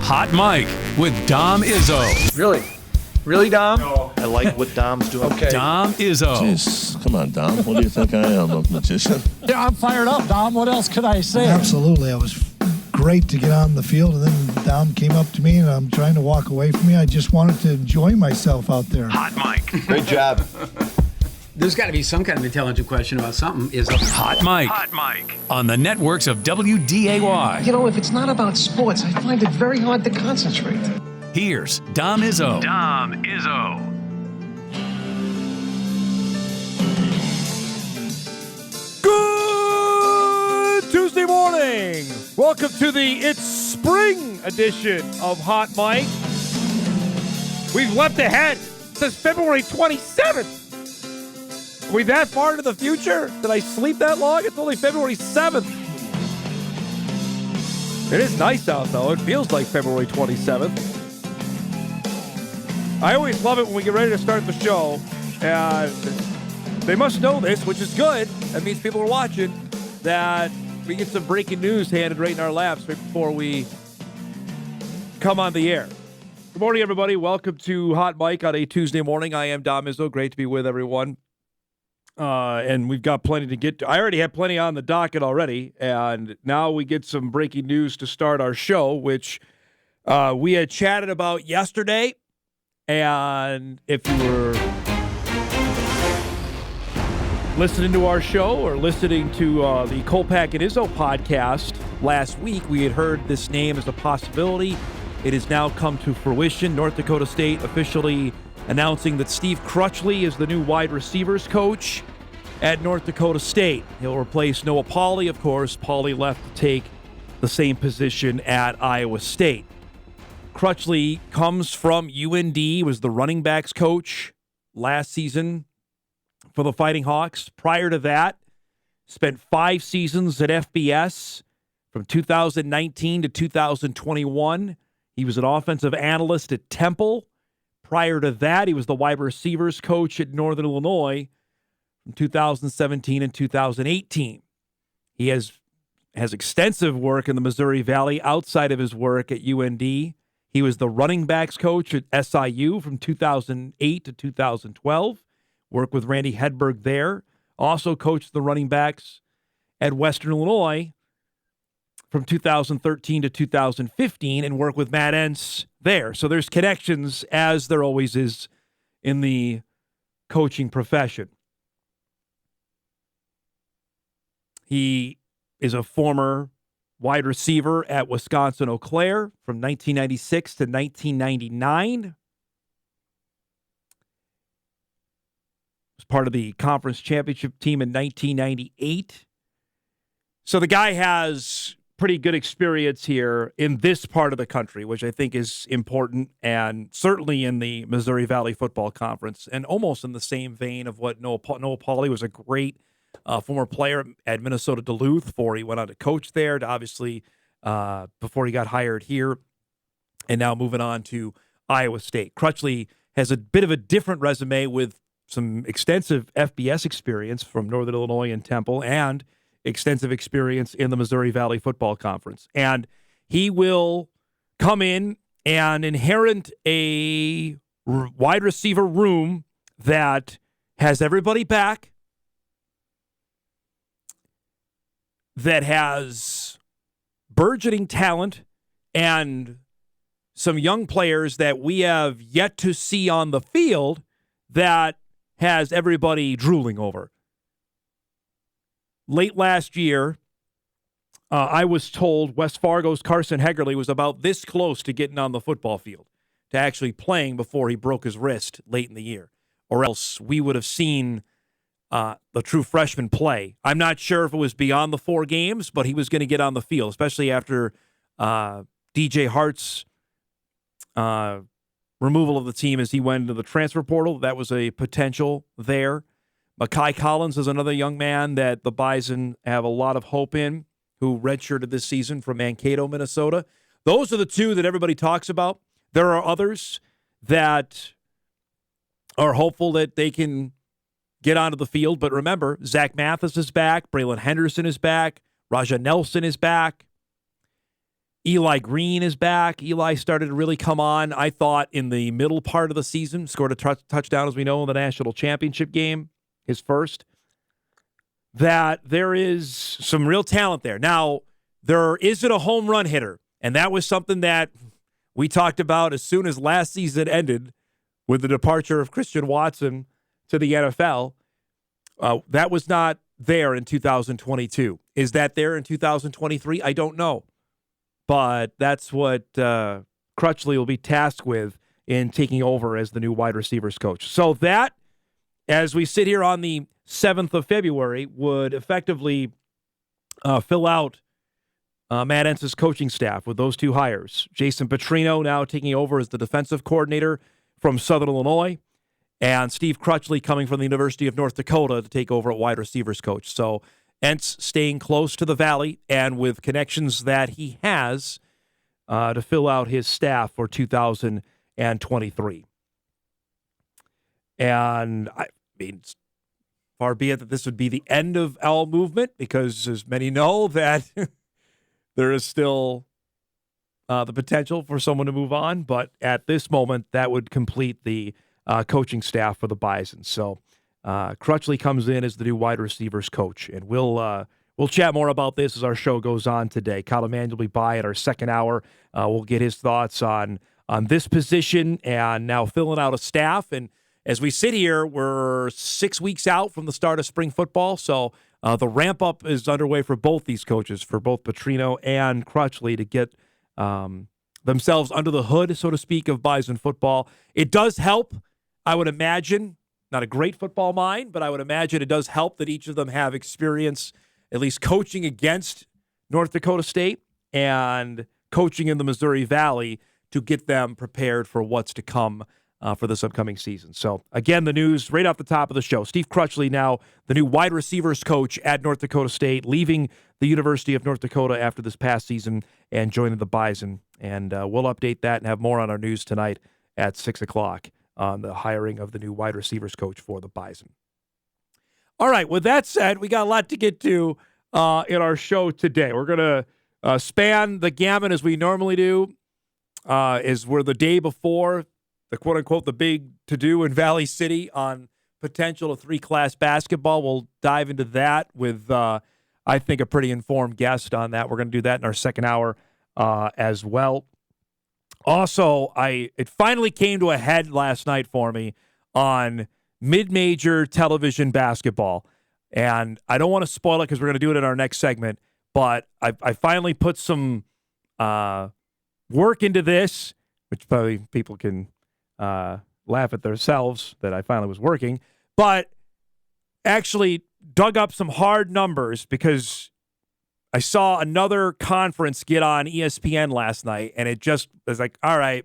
Hot Mike with Dom Izzo. Really? Really, Dom? No. I like what Dom's doing. Okay. Dom Izzo. Jeez, come on, Dom. What do you think I am, a magician? Yeah, I'm fired up, Dom. What else could I say? Absolutely. It was great to get on the field, and then Dom came up to me, and I'm trying to walk away from me. I just wanted to enjoy myself out there. Hot Mike. Great job. There's got to be some kind of intelligent question about something. Is Hot Mike. Hot Mike. On the networks of WDAY. You know, if it's not about sports, I find it very hard to concentrate. Here's Dom Izzo. Dom Izzo. Good Tuesday morning. Welcome to the It's Spring edition of Hot Mike. We've leapt ahead since February 27th. Are we that far into the future? Did I sleep that long? It's only February 7th. It is nice out, though. It feels like February 27th. I always love it when we get ready to start the show, and they must know this, which is good. That means people are watching, that we get some breaking news handed right in our laps right before we come on the air. Good morning, everybody. Welcome to Hot Mike on a Tuesday morning. I am Dom Izzo. Great to be with everyone. And we've got plenty to get to. I already have plenty on the docket already, and now we get some breaking news to start our show, which we had chatted about yesterday. And if you were listening to our show or listening to the Kolpak and Izzo podcast last week, we had heard this name as a possibility. It has now come to fruition. North Dakota State officially announcing that Steve Crutchley is the new wide receivers coach at North Dakota State. He'll replace Noah Pauley, of course. Pauley left to take the same position at Iowa State. Crutchley comes from UND, was the running backs coach last season for the Fighting Hawks. Prior to that, spent 5 seasons at FBS from 2019 to 2021. He was an offensive analyst at Temple. Prior to that, he was the wide receivers coach at Northern Illinois from 2017 and 2018. He has extensive work in the Missouri Valley outside of his work at UND. He was the running backs coach at SIU from 2008 to 2012. Worked with Randy Hedberg there. Also coached the running backs at Western Illinois from 2013 to 2015 and worked with Matt Entz there. So there's connections, as there always is in the coaching profession. He is a former wide receiver at Wisconsin-Eau Claire from 1996 to 1999. Was part of the conference championship team in 1998. So the guy has pretty good experience here in this part of the country, which I think is important, and certainly in the Missouri Valley Football Conference, and almost in the same vein of what Noah Pauley was a great former player at Minnesota Duluth before he went on to coach there, to obviously before he got hired here, and now moving on to Iowa State. Crutchley has a bit of a different resume with some extensive FBS experience from Northern Illinois and Temple, and extensive experience in the Missouri Valley Football Conference. And he will come in and inherit a wide receiver room that has everybody back, that has burgeoning talent and some young players that we have yet to see on the field that has everybody drooling over. Late last year, I was told West Fargo's Carson Hegerle was about this close to getting on the football field, to actually playing before he broke his wrist late in the year, or else we would have seen the true freshman play. I'm not sure if it was beyond the 4 games, but he was going to get on the field, especially after DJ Hart's removal of the team as he went into the transfer portal. That was a potential there. Mekhi Collins is another young man that the Bison have a lot of hope in, who redshirted this season from Mankato, Minnesota. Those are the 2 that everybody talks about. There are others that are hopeful that they can get onto the field. But remember, Zach Mathis is back. Braylon Henderson is back. Raja Nelson is back. Eli Green is back. Eli started to really come on, I thought, in the middle part of the season. Scored a touchdown, as we know, in the national championship game, his first. That there is some real talent there. Now, there isn't a home run hitter, and that was something that we talked about as soon as last season ended with the departure of Christian Watson to the NFL. That was not there in 2022. Is that there in 2023? I don't know. But that's what Crutchley will be tasked with in taking over as the new wide receivers coach. So that, as we sit here on the 7th of February, would effectively fill out Matt Entz's coaching staff with those two hires. Jason Petrino now taking over as the defensive coordinator from Southern Illinois, and Steve Crutchley coming from the University of North Dakota to take over at wide receivers coach. So Entz staying close to the Valley and with connections that he has to fill out his staff for 2023. And I mean, far be it that this would be the end of L movement, because as many know that there is still the potential for someone to move on. But at this moment, that would complete the coaching staff for the Bison. So Crutchley comes in as the new wide receivers coach, and we'll chat more about this as our show goes on today. Kyle Emanuel will be by at our second hour. We'll get his thoughts on this position and now filling out a staff. And as we sit here, we're 6 weeks out from the start of spring football, so the ramp up is underway for both these coaches, for both Petrino and Crutchley, to get themselves under the hood, so to speak, of Bison football. It does help, I would imagine. Not a great football mind, but I would imagine it does help that each of them have experience, at least coaching against North Dakota State and coaching in the Missouri Valley, to get them prepared for what's to come for this upcoming season. So, again, the news right off the top of the show. Steve Crutchley now the new wide receivers coach at North Dakota State, leaving the University of North Dakota after this past season and joining the Bison. And we'll update that and have more on our news tonight at 6 o'clock. On the hiring of the new wide receivers coach for the Bison. All right, with that said, we got a lot to get to in our show today. We're going to span the gamut as we normally do, as we're the day before the quote-unquote the big to-do in Valley City on potential of three-class basketball. We'll dive into that with, I think, a pretty informed guest on that. We're going to do that in our second hour as well. Also, it finally came to a head last night for me on mid-major television basketball. And I don't want to spoil it because we're going to do it in our next segment. But I finally put some work into this, which probably people can laugh at themselves that I finally was working. But actually dug up some hard numbers because I saw another conference get on ESPN last night, and it just was like, all right,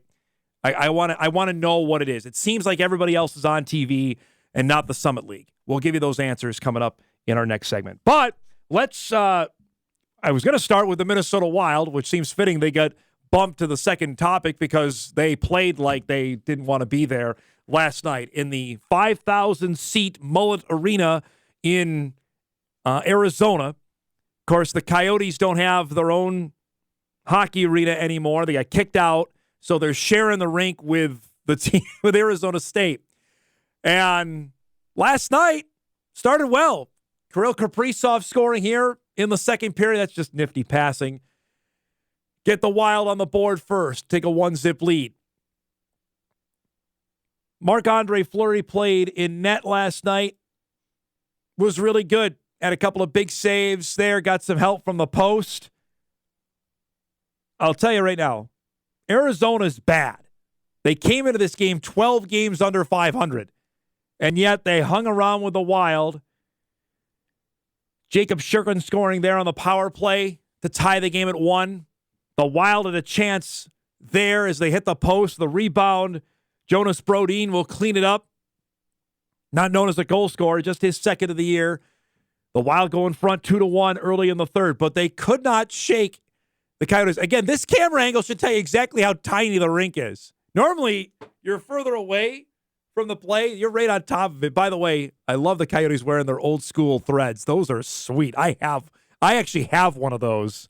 I want to know what it is. It seems like everybody else is on TV and not the Summit League. We'll give you those answers coming up in our next segment. But let's I was going to start with the Minnesota Wild, which seems fitting. They got bumped to the second topic because they played like they didn't want to be there last night in the 5,000-seat Mullet Arena in Arizona. Of course, the Coyotes don't have their own hockey arena anymore. They got kicked out, so they're sharing the rink with the team with Arizona State. And last night started well. Kirill Kaprizov scoring here in the second period. That's just nifty passing. Get the Wild on the board first. Take a 1-zip lead. Marc-Andre Fleury played in net last night. Was really good. Had a couple of big saves there. Got some help from the post. I'll tell you right now, Arizona's bad. They came into this game 12 games under 500, and yet they hung around with the Wild. Jacob Shurkin scoring there on the power play to tie the game at 1. The Wild had a chance there as they hit the post. The rebound, Jonas Brodin will clean it up. Not known as a goal scorer, just his second of the year. The Wild go in front 2-1 early in the third, but they could not shake the Coyotes. Again, this camera angle should tell you exactly how tiny the rink is. Normally, you're further away from the play. You're right on top of it. By the way, I love the Coyotes wearing their old school threads. Those are sweet. I actually have one of those.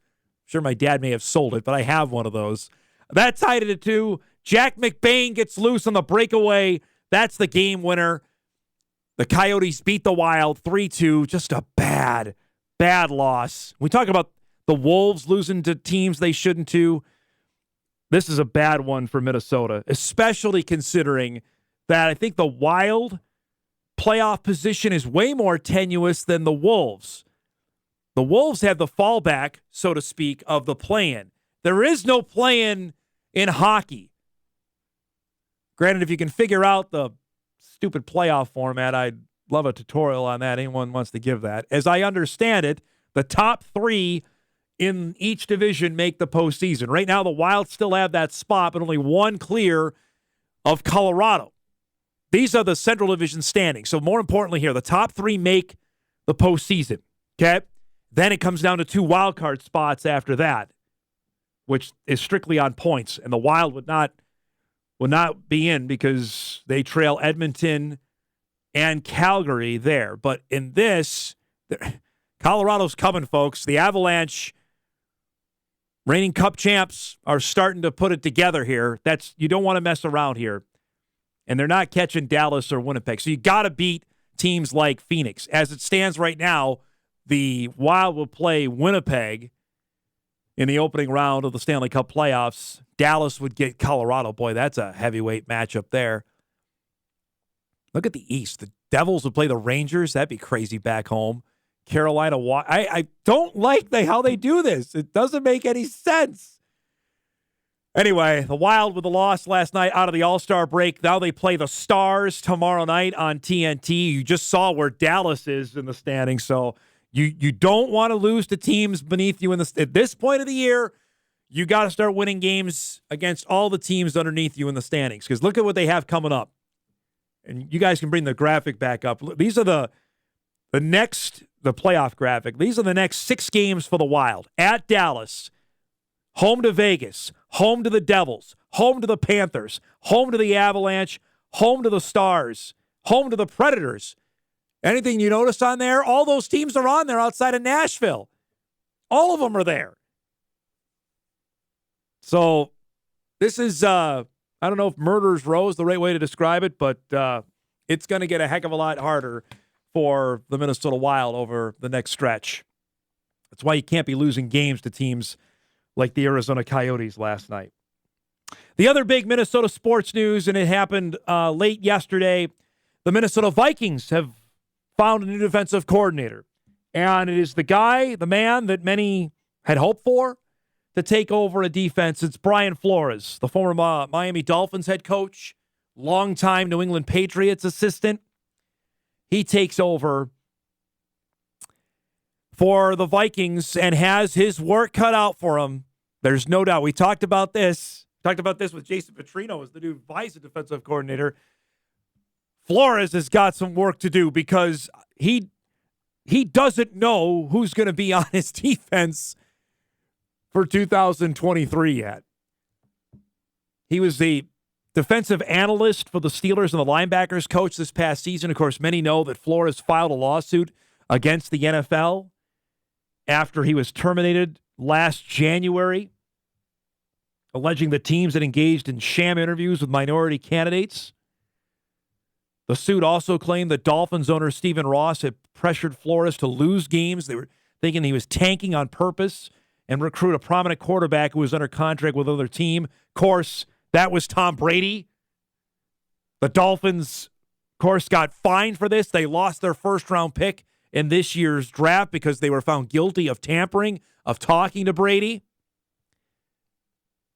sure my dad may have sold it, but I have one of those. That tied it at 2. Jack McBain gets loose on the breakaway. That's the game winner. The Coyotes beat the Wild 3-2. Just a bad loss. We talk about the Wolves losing to teams they shouldn't to. This is a bad one for Minnesota, especially considering that I think the Wild playoff position is way more tenuous than the Wolves. The Wolves have the fallback, so to speak, of the play-in. There is no play-in in hockey. Granted, if you can figure out the stupid playoff format, I'd love a tutorial on that. Anyone wants to give that. As I understand it, the top 3 in each division make the postseason. Right now, the Wild still have that spot, but only one clear of Colorado. These are the Central Division standings. So more importantly here, the top 3 make the postseason. Okay? Then it comes down to 2 wild card spots after that, which is strictly on points. And the Wild would not be in because they trail Edmonton and Calgary there. But in this, Colorado's coming, folks. The Avalanche, reigning Cup champs, are starting to put it together here. You don't want to mess around here. And they're not catching Dallas or Winnipeg. So you got to beat teams like Phoenix. As it stands right now, the Wild will play Winnipeg in the opening round of the Stanley Cup playoffs. Dallas would get Colorado. Boy, that's a heavyweight matchup there. Look at the East. The Devils would play the Rangers. That'd be crazy back home. Carolina, I don't like how they do this. It doesn't make any sense. Anyway, the Wild with the loss last night out of the All-Star break. Now they play the Stars tomorrow night on TNT. You just saw where Dallas is in the standings, so you don't want to lose to teams beneath you at this point of the year. You got to start winning games against all the teams underneath you in the standings, because look at what they have coming up. And you guys can bring the graphic back up. These are the playoff graphic. These are the next 6 games for the Wild. At Dallas, home to Vegas, home to the Devils, home to the Panthers, home to the Avalanche, home to the Stars, home to the Predators. Anything you notice on there? All those teams are on there outside of Nashville. All of them are there. So this is, I don't know if murderer's row is the right way to describe it, but it's going to get a heck of a lot harder for the Minnesota Wild over the next stretch. That's why you can't be losing games to teams like the Arizona Coyotes last night. The other big Minnesota sports news, and it happened late yesterday, the Minnesota Vikings have found a new defensive coordinator. And it is the man that many had hoped for to take over a defense. It's Brian Flores, the former Miami Dolphins head coach, longtime New England Patriots assistant. He takes over for the Vikings and has his work cut out for him. There's no doubt. We talked about this. With Jason Petrino as the new vice defensive coordinator. Flores has got some work to do because he doesn't know who's going to be on his defense for 2023 yet. He was the defensive analyst for the Steelers and the linebackers coach this past season. Of course, many know that Flores filed a lawsuit against the NFL after he was terminated last January, alleging the teams had engaged in sham interviews with minority candidates. The suit also claimed that Dolphins owner Stephen Ross had pressured Flores to lose games. They were thinking he was tanking on purpose and recruit a prominent quarterback who was under contract with another team. Of course, that was Tom Brady. The Dolphins, of course, got fined for this. They lost their first-round pick in this year's draft because they were found guilty of tampering, of talking to Brady.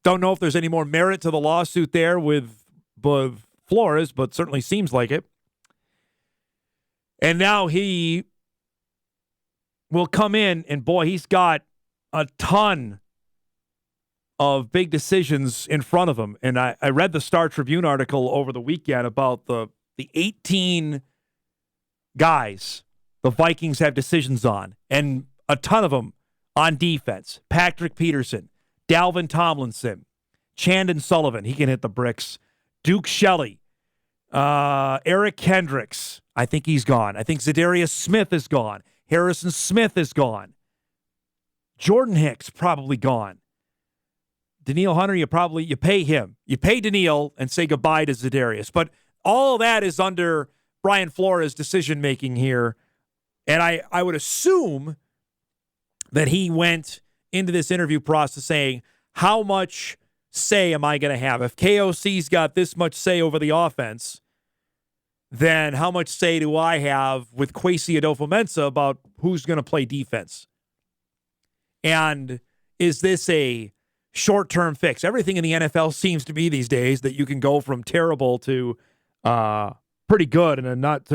Don't know if there's any more merit to the lawsuit there with Flores, but certainly seems like it. And now he will come in, and boy, he's got a ton of big decisions in front of him. And I read the Star Tribune article over the weekend about the 18 guys the Vikings have decisions on, and a ton of them on defense. Patrick Peterson, Dalvin Tomlinson, Chandon Sullivan, he can hit the bricks. Duke Shelley, Eric Kendricks, I think he's gone. I think Zadarius Smith is gone. Harrison Smith is gone. Jordan Hicks, probably gone. Daniil Hunter, you pay him. You pay Daniil and say goodbye to Za'Darius. But all that is under Brian Flores' decision-making here. And I would assume that he went into this interview process saying, how much say am I going to have? If KOC's got this much say over the offense, then how much say do I have with Kwesi Adolfo-Mensah about who's going to play defense? And is this a short-term fix? Everything in the NFL seems to be these days that you can go from terrible to pretty good in a not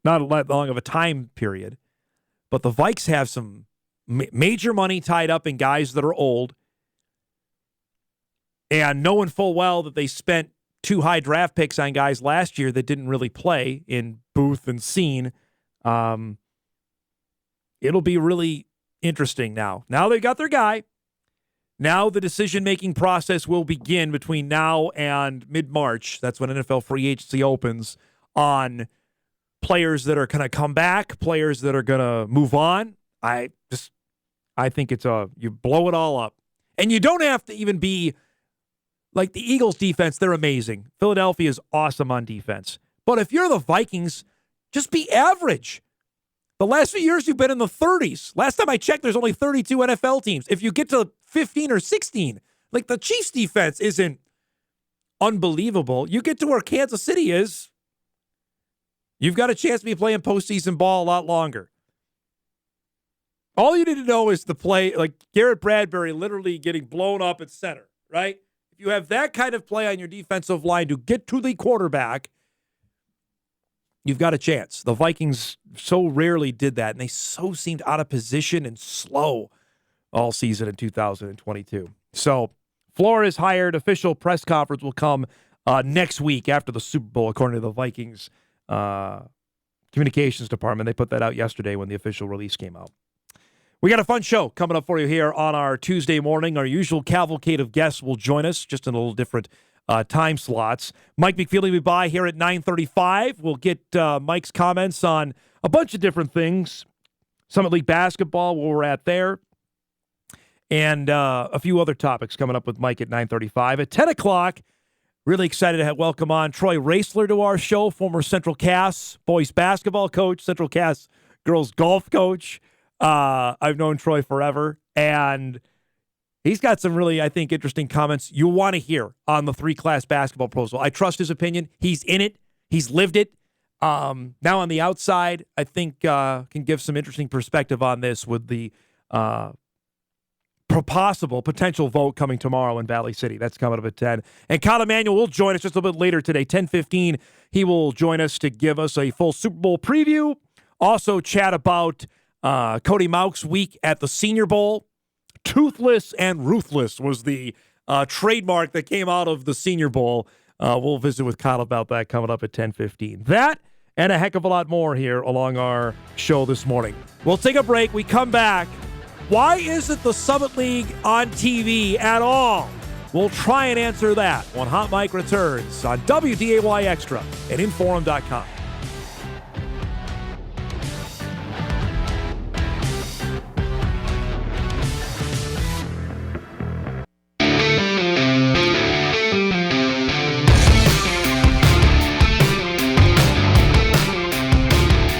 long of a time period. But the Vikes have some major money tied up in guys that are old, and knowing full well that they spent 2 high draft picks on guys last year that didn't really play in Booth and Scene. It'll be really interesting now. Now they've got their guy. Now the decision-making process will begin between now and mid-March. That's when NFL free agency opens, on players that are going to come back, players that are going to move on. I think you blow it all up. And you don't have to even be like the Eagles defense. They're amazing. Philadelphia is awesome on defense. But if you're the Vikings, just be average. The last few years you've been in the 30s. Last time I checked, there's only 32 NFL teams. If you get to 15 or 16, like the Chiefs defense isn't unbelievable. You get to where Kansas City is, you've got a chance to be playing postseason ball a lot longer. All you need to know is the play, like Garrett Bradbury literally getting blown up at center, right? If you have that kind of play on your defensive line to get to the quarterback, you've got a chance. The Vikings so rarely did that, and they so seemed out of position and slow all season in 2022. So Flores hired. Official press conference will come next week after the Super Bowl, according to the Vikings communications department. They put that out yesterday when the official release came out. We got a fun show coming up for you here on our Tuesday morning. Our usual cavalcade of guests will join us, just in a little different time slots. Mike McFeely will be by here at 9:35. We'll get Mike's comments on a bunch of different things. Summit League basketball, where we're at there. And a few other topics coming up with Mike at 9:35. At 10 o'clock, really excited to welcome on Troy Roesler to our show, former Central Cass boys basketball coach, Central Cass girls golf coach. I've known Troy forever, and he's got some really, I think, interesting comments you'll want to hear on the 3-class basketball proposal. I trust his opinion. He's in it. He's lived it. Now on the outside, I think can give some interesting perspective on this with the potential vote coming tomorrow in Valley City. That's coming up at 10. And Kyle Emanuel will join us just a little bit later today, 10:15. He will join us to give us a full Super Bowl preview. Also chat about Cody Mauch's week at the Senior Bowl. Toothless and ruthless was the trademark that came out of the Senior Bowl. We'll visit with Kyle about that coming up at 10:15. That and a heck of a lot more here along our show this morning. We'll take a break. We come back. Why isn't the Summit League on TV at all? We'll try and answer that when Hot Mike returns on WDAY Extra at InForum.com.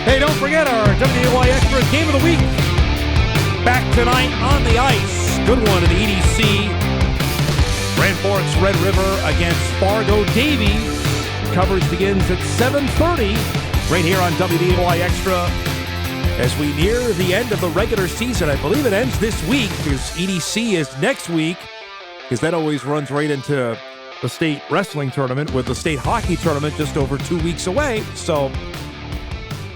Hey, don't forget our WDAY Extra Game of the Week. Back tonight on the ice. Good one at the EDC. Grand Forks Red River against Fargo Davies. Coverage begins at 7:30 right here on WDAY Extra as we near the end of the regular season. I believe it ends this week because EDC is next week, because that always runs right into the state wrestling tournament with the state hockey tournament just over 2 weeks away. So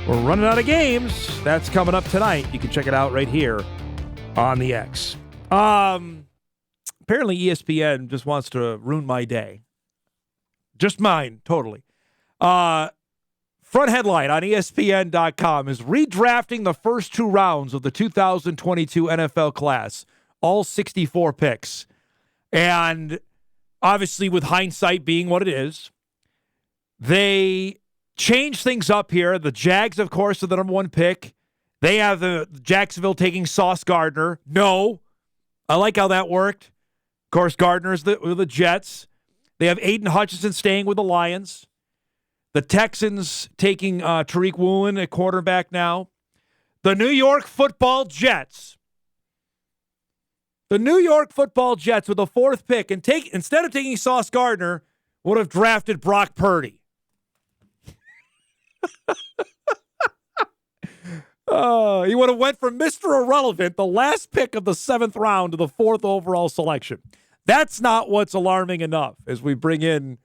we're running out of games. That's coming up tonight. You can check it out right here on the X. Apparently ESPN just wants to ruin my day. Just mine, totally. Front headline on ESPN.com is redrafting the first 2 rounds of the 2022 NFL class. All 64 picks. And obviously with hindsight being what it is, they change things up here. The Jags, of course, are the number 1 pick. They have the Jacksonville taking Sauce Gardner. No. I like how that worked. Of course, Gardner's with the Jets. They have Aiden Hutchinson staying with the Lions. The Texans taking Tariq Woolen at quarterback now. The New York Football Jets. The New York Football Jets with the 4th pick, and instead of taking Sauce Gardner, would have drafted Brock Purdy. He would have went from Mr. Irrelevant, the last pick of the 7th round, to the 4th overall selection. That's not what's alarming enough as we bring in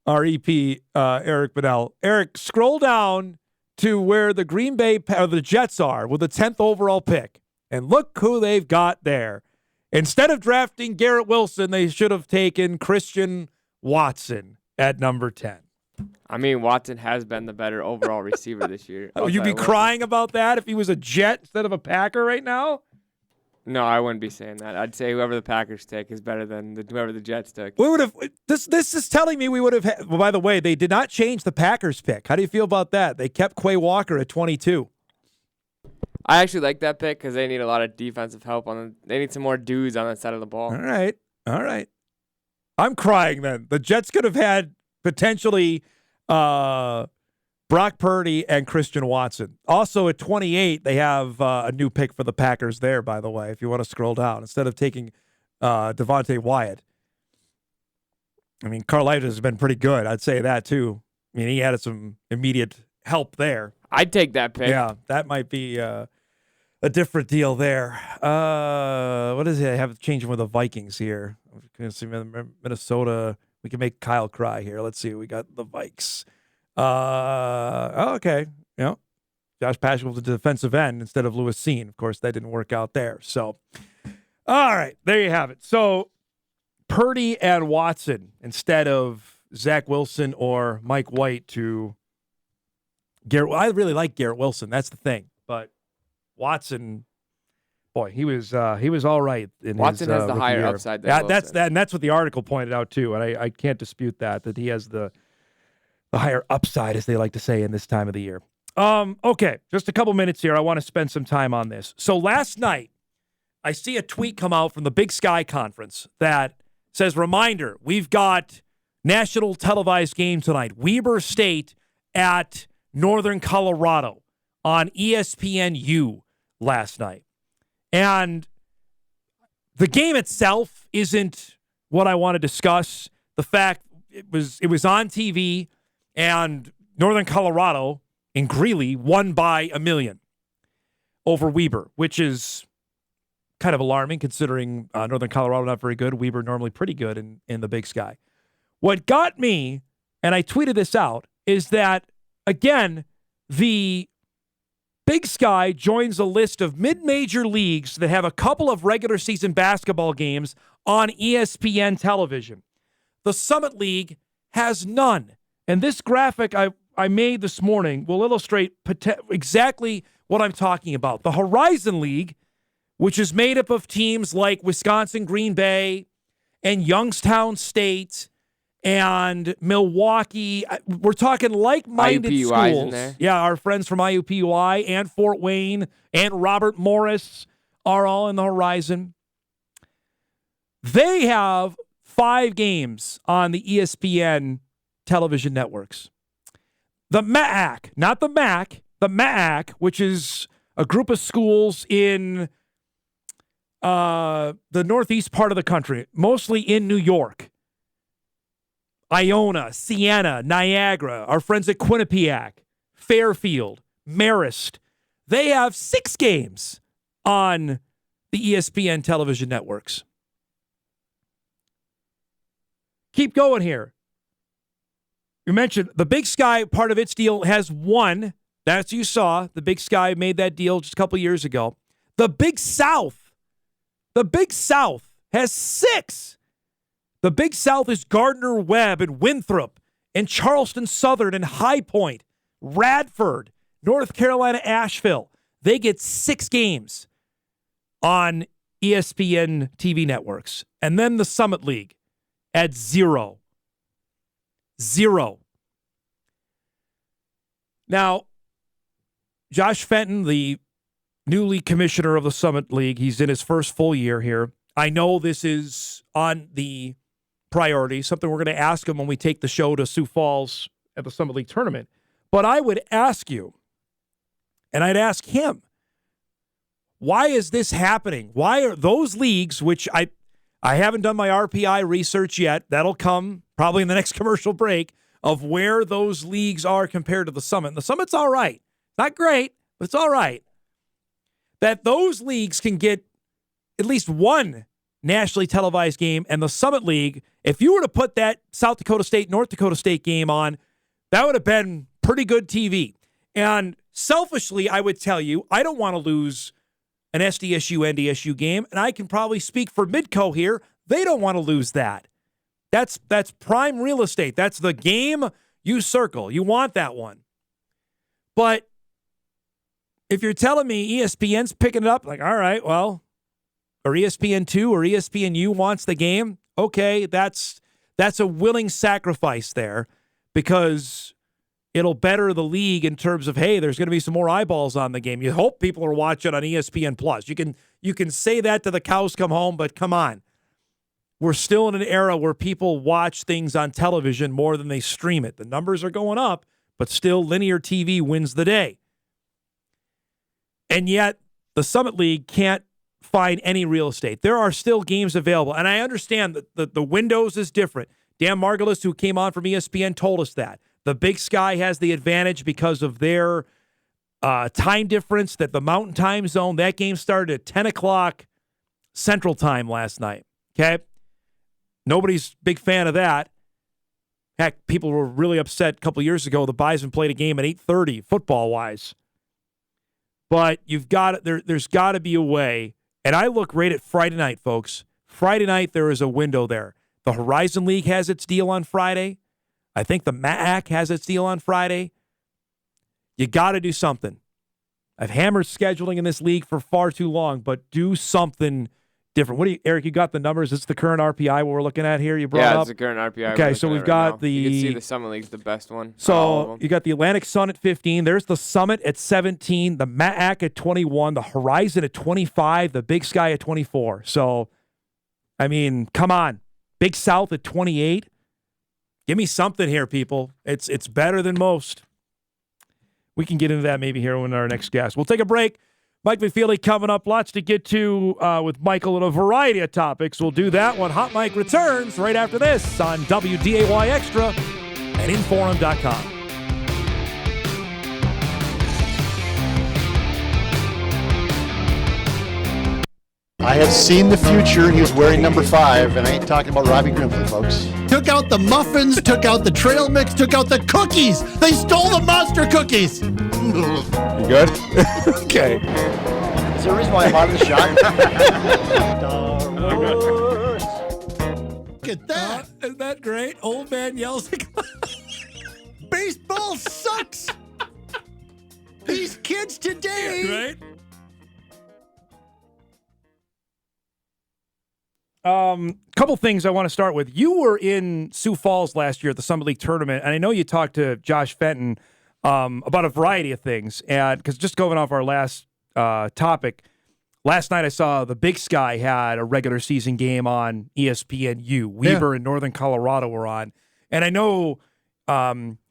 our EP, Eric Bonnell. Eric, scroll down to where the Green Bay or the Jets are with the 10th overall pick, and look who they've got there. Instead of drafting Garrett Wilson, they should have taken Christian Watson at number 10. I mean, Watson has been the better overall receiver this year. Would you be crying about that if he was a Jet instead of a Packer right now? No, I wouldn't be saying that. I'd say whoever the Packers take is better than whoever the Jets took. We would have. This is telling me we would have. Well, by the way, they did not change the Packers pick. How do you feel about that? They kept Quay Walker at 22. I actually like that pick because they need a lot of defensive help they need some more dudes on that side of the ball. All right. I'm crying then. The Jets could have had potentially Brock Purdy and Christian Watson. Also at 28, they have a new pick for the Packers there, by the way, if you want to scroll down. Instead of taking Devontae Wyatt. I mean, Karlaftis has been pretty good. I'd say that, too. I mean, he had some immediate help there. I'd take that pick. Yeah, that might be a different deal there. What is it? I have changing with the Vikings here. I'm going to see Minnesota. We can make Kyle cry here. Let's see. We got the Vikes. Okay. Yeah. Josh Paschal was a defensive end instead of Lewis Seen. Of course, that didn't work out there. So, all right. There you have it. So, Purdy and Watson instead of Zach Wilson or Mike White to Garrett. I really like Garrett Wilson. That's the thing. But Watson, boy, he was all right. Watson has the higher upside than Wilson. That's what the article pointed out too, and I can't dispute that he has the higher upside, as they like to say in this time of the year. Okay, just a couple minutes here. I want to spend some time on this. So last night, I see a tweet come out from the Big Sky Conference that says, "Reminder: we've got national televised game tonight. Weber State at Northern Colorado on ESPNU last night." And the game itself isn't what I want to discuss. The fact it was on TV, and Northern Colorado in Greeley won by 1 million over Weber, which is kind of alarming considering Northern Colorado not very good. Weber normally pretty good in the Big Sky. What got me, and I tweeted this out, is that, again, the Big Sky joins a list of mid-major leagues that have a couple of regular season basketball games on ESPN television. The Summit League has none. And this graphic I made this morning will illustrate exactly what I'm talking about. The Horizon League, which is made up of teams like Wisconsin Green Bay and Youngstown State and Milwaukee. We're talking like-minded IUPUI's schools. in there. Yeah, our friends from IUPUI and Fort Wayne and Robert Morris are all in the Horizon. They have 5 games on the ESPN television networks. The MAAC, not the MAC, the MAAC, which is a group of schools in the northeast part of the country, mostly in New York. Iona, Siena, Niagara, our friends at Quinnipiac, Fairfield, Marist. They have 6 games on the ESPN television networks. Keep going here. You mentioned the Big Sky, part of its deal has 1. That's you saw. The Big Sky made that deal just a couple years ago. The Big South has 6. The Big South is Gardner-Webb and Winthrop and Charleston Southern and High Point, Radford, North Carolina, Asheville. They get 6 games on ESPN TV networks. And then the Summit League at 0. 0. Now, Josh Fenton, the newly commissioner of the Summit League, he's in his first full year here. I know this is on the priority, something we're going to ask him when we take the show to Sioux Falls at the Summit League tournament. But I would ask you, and I'd ask him, why is this happening? Why are those leagues, which I haven't done my RPI research yet, that'll come probably in the next commercial break, of where those leagues are compared to the Summit. And the Summit's all right. Not great, but it's all right. That those leagues can get at least one nationally televised game, and the Summit League, if you were to put that South Dakota State, North Dakota State game on, that would have been pretty good TV. And selfishly, I would tell you, I don't want to lose an SDSU, NDSU game, and I can probably speak for Midco here. They don't want to lose that. That's prime real estate. That's the game you circle. You want that one. But if you're telling me ESPN's picking it up, like, all right, well, or ESPN2 or ESPNU wants the game, okay, that's a willing sacrifice there because it'll better the league in terms of, hey, there's going to be some more eyeballs on the game. You hope people are watching on ESPN Plus. You can say that to the cows come home, but come on. We're still in an era where people watch things on television more than they stream it. The numbers are going up, but still linear TV wins the day. And yet the Summit League can't find any real estate. There are still games available, and I understand that the windows is different. Dan Margulis, who came on from ESPN, told us that. The Big Sky has the advantage because of their time difference, that the Mountain Time Zone, that game started at 10 o'clock Central Time last night, okay? Nobody's big fan of that. Heck, people were really upset a couple years ago. The Bison played a game at 8:30 football-wise. But there's got to be a way. And I look right at Friday night, folks. Friday night, there is a window there. The Horizon League has its deal on Friday. I think the MAAC has its deal on Friday. You got to do something. I've hammered scheduling in this league for far too long, but do something different. Eric, you got the numbers? It's the current RPI what we're looking at here you brought up? Yeah, it's the current RPI. Okay, so we've got You can see the Summit League's the best one. So you got the Atlantic Sun at 15. There's the Summit at 17. The MAAC at 21. The Horizon at 25. The Big Sky at 24. So, I mean, come on. Big South at 28. Give me something here, people. It's better than most. We can get into that maybe here when our next guest. We'll take a break. Mike McFeely coming up. Lots to get to with Michael and a variety of topics. We'll do that when Hot Mike returns right after this on WDAY Extra at InForum.com. I have seen the future. He was wearing number 5, and I ain't talking about Robbie Grimley, folks. Took out the muffins, took out the trail mix, took out the cookies. They stole the monster cookies. You good? Okay. Is there a reason why I'm out of the shot? Look at that. Isn't that great? Old man yells. Baseball sucks. These kids today. Right? Couple things I want to start with. You were in Sioux Falls last year at the Summit League tournament, and I know you talked to Josh Fenton about a variety of things. And because just going off our last topic, last night I saw the Big Sky had a regular season game on ESPNU. Weber and Northern Colorado were on, and I know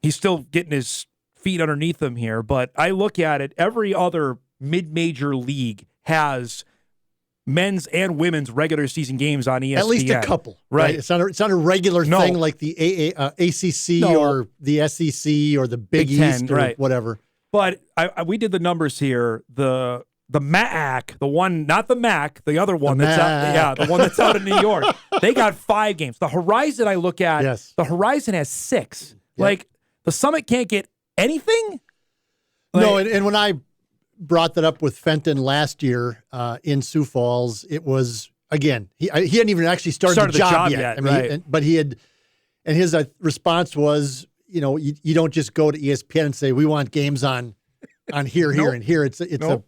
he's still getting his feet underneath him here. But I look at it, every other mid-major league has men's and women's regular season games on ESPN. At least a couple, right? It's not a regular thing like the ACC or the SEC or the Big East or whatever. But we did the numbers here. The MAAC, the one, not the MAC, the other one that's out, the one that's out in New York. They got 5 games. The Horizon I look at, the Horizon has 6. Yep. Like the Summit can't get anything. No, and when I brought that up with Fenton last year in Sioux Falls, it was, again, he hadn't even actually started the job yet. I mean, but he had, and his response was, you don't just go to ESPN and say, we want games on here, here, and here. It's a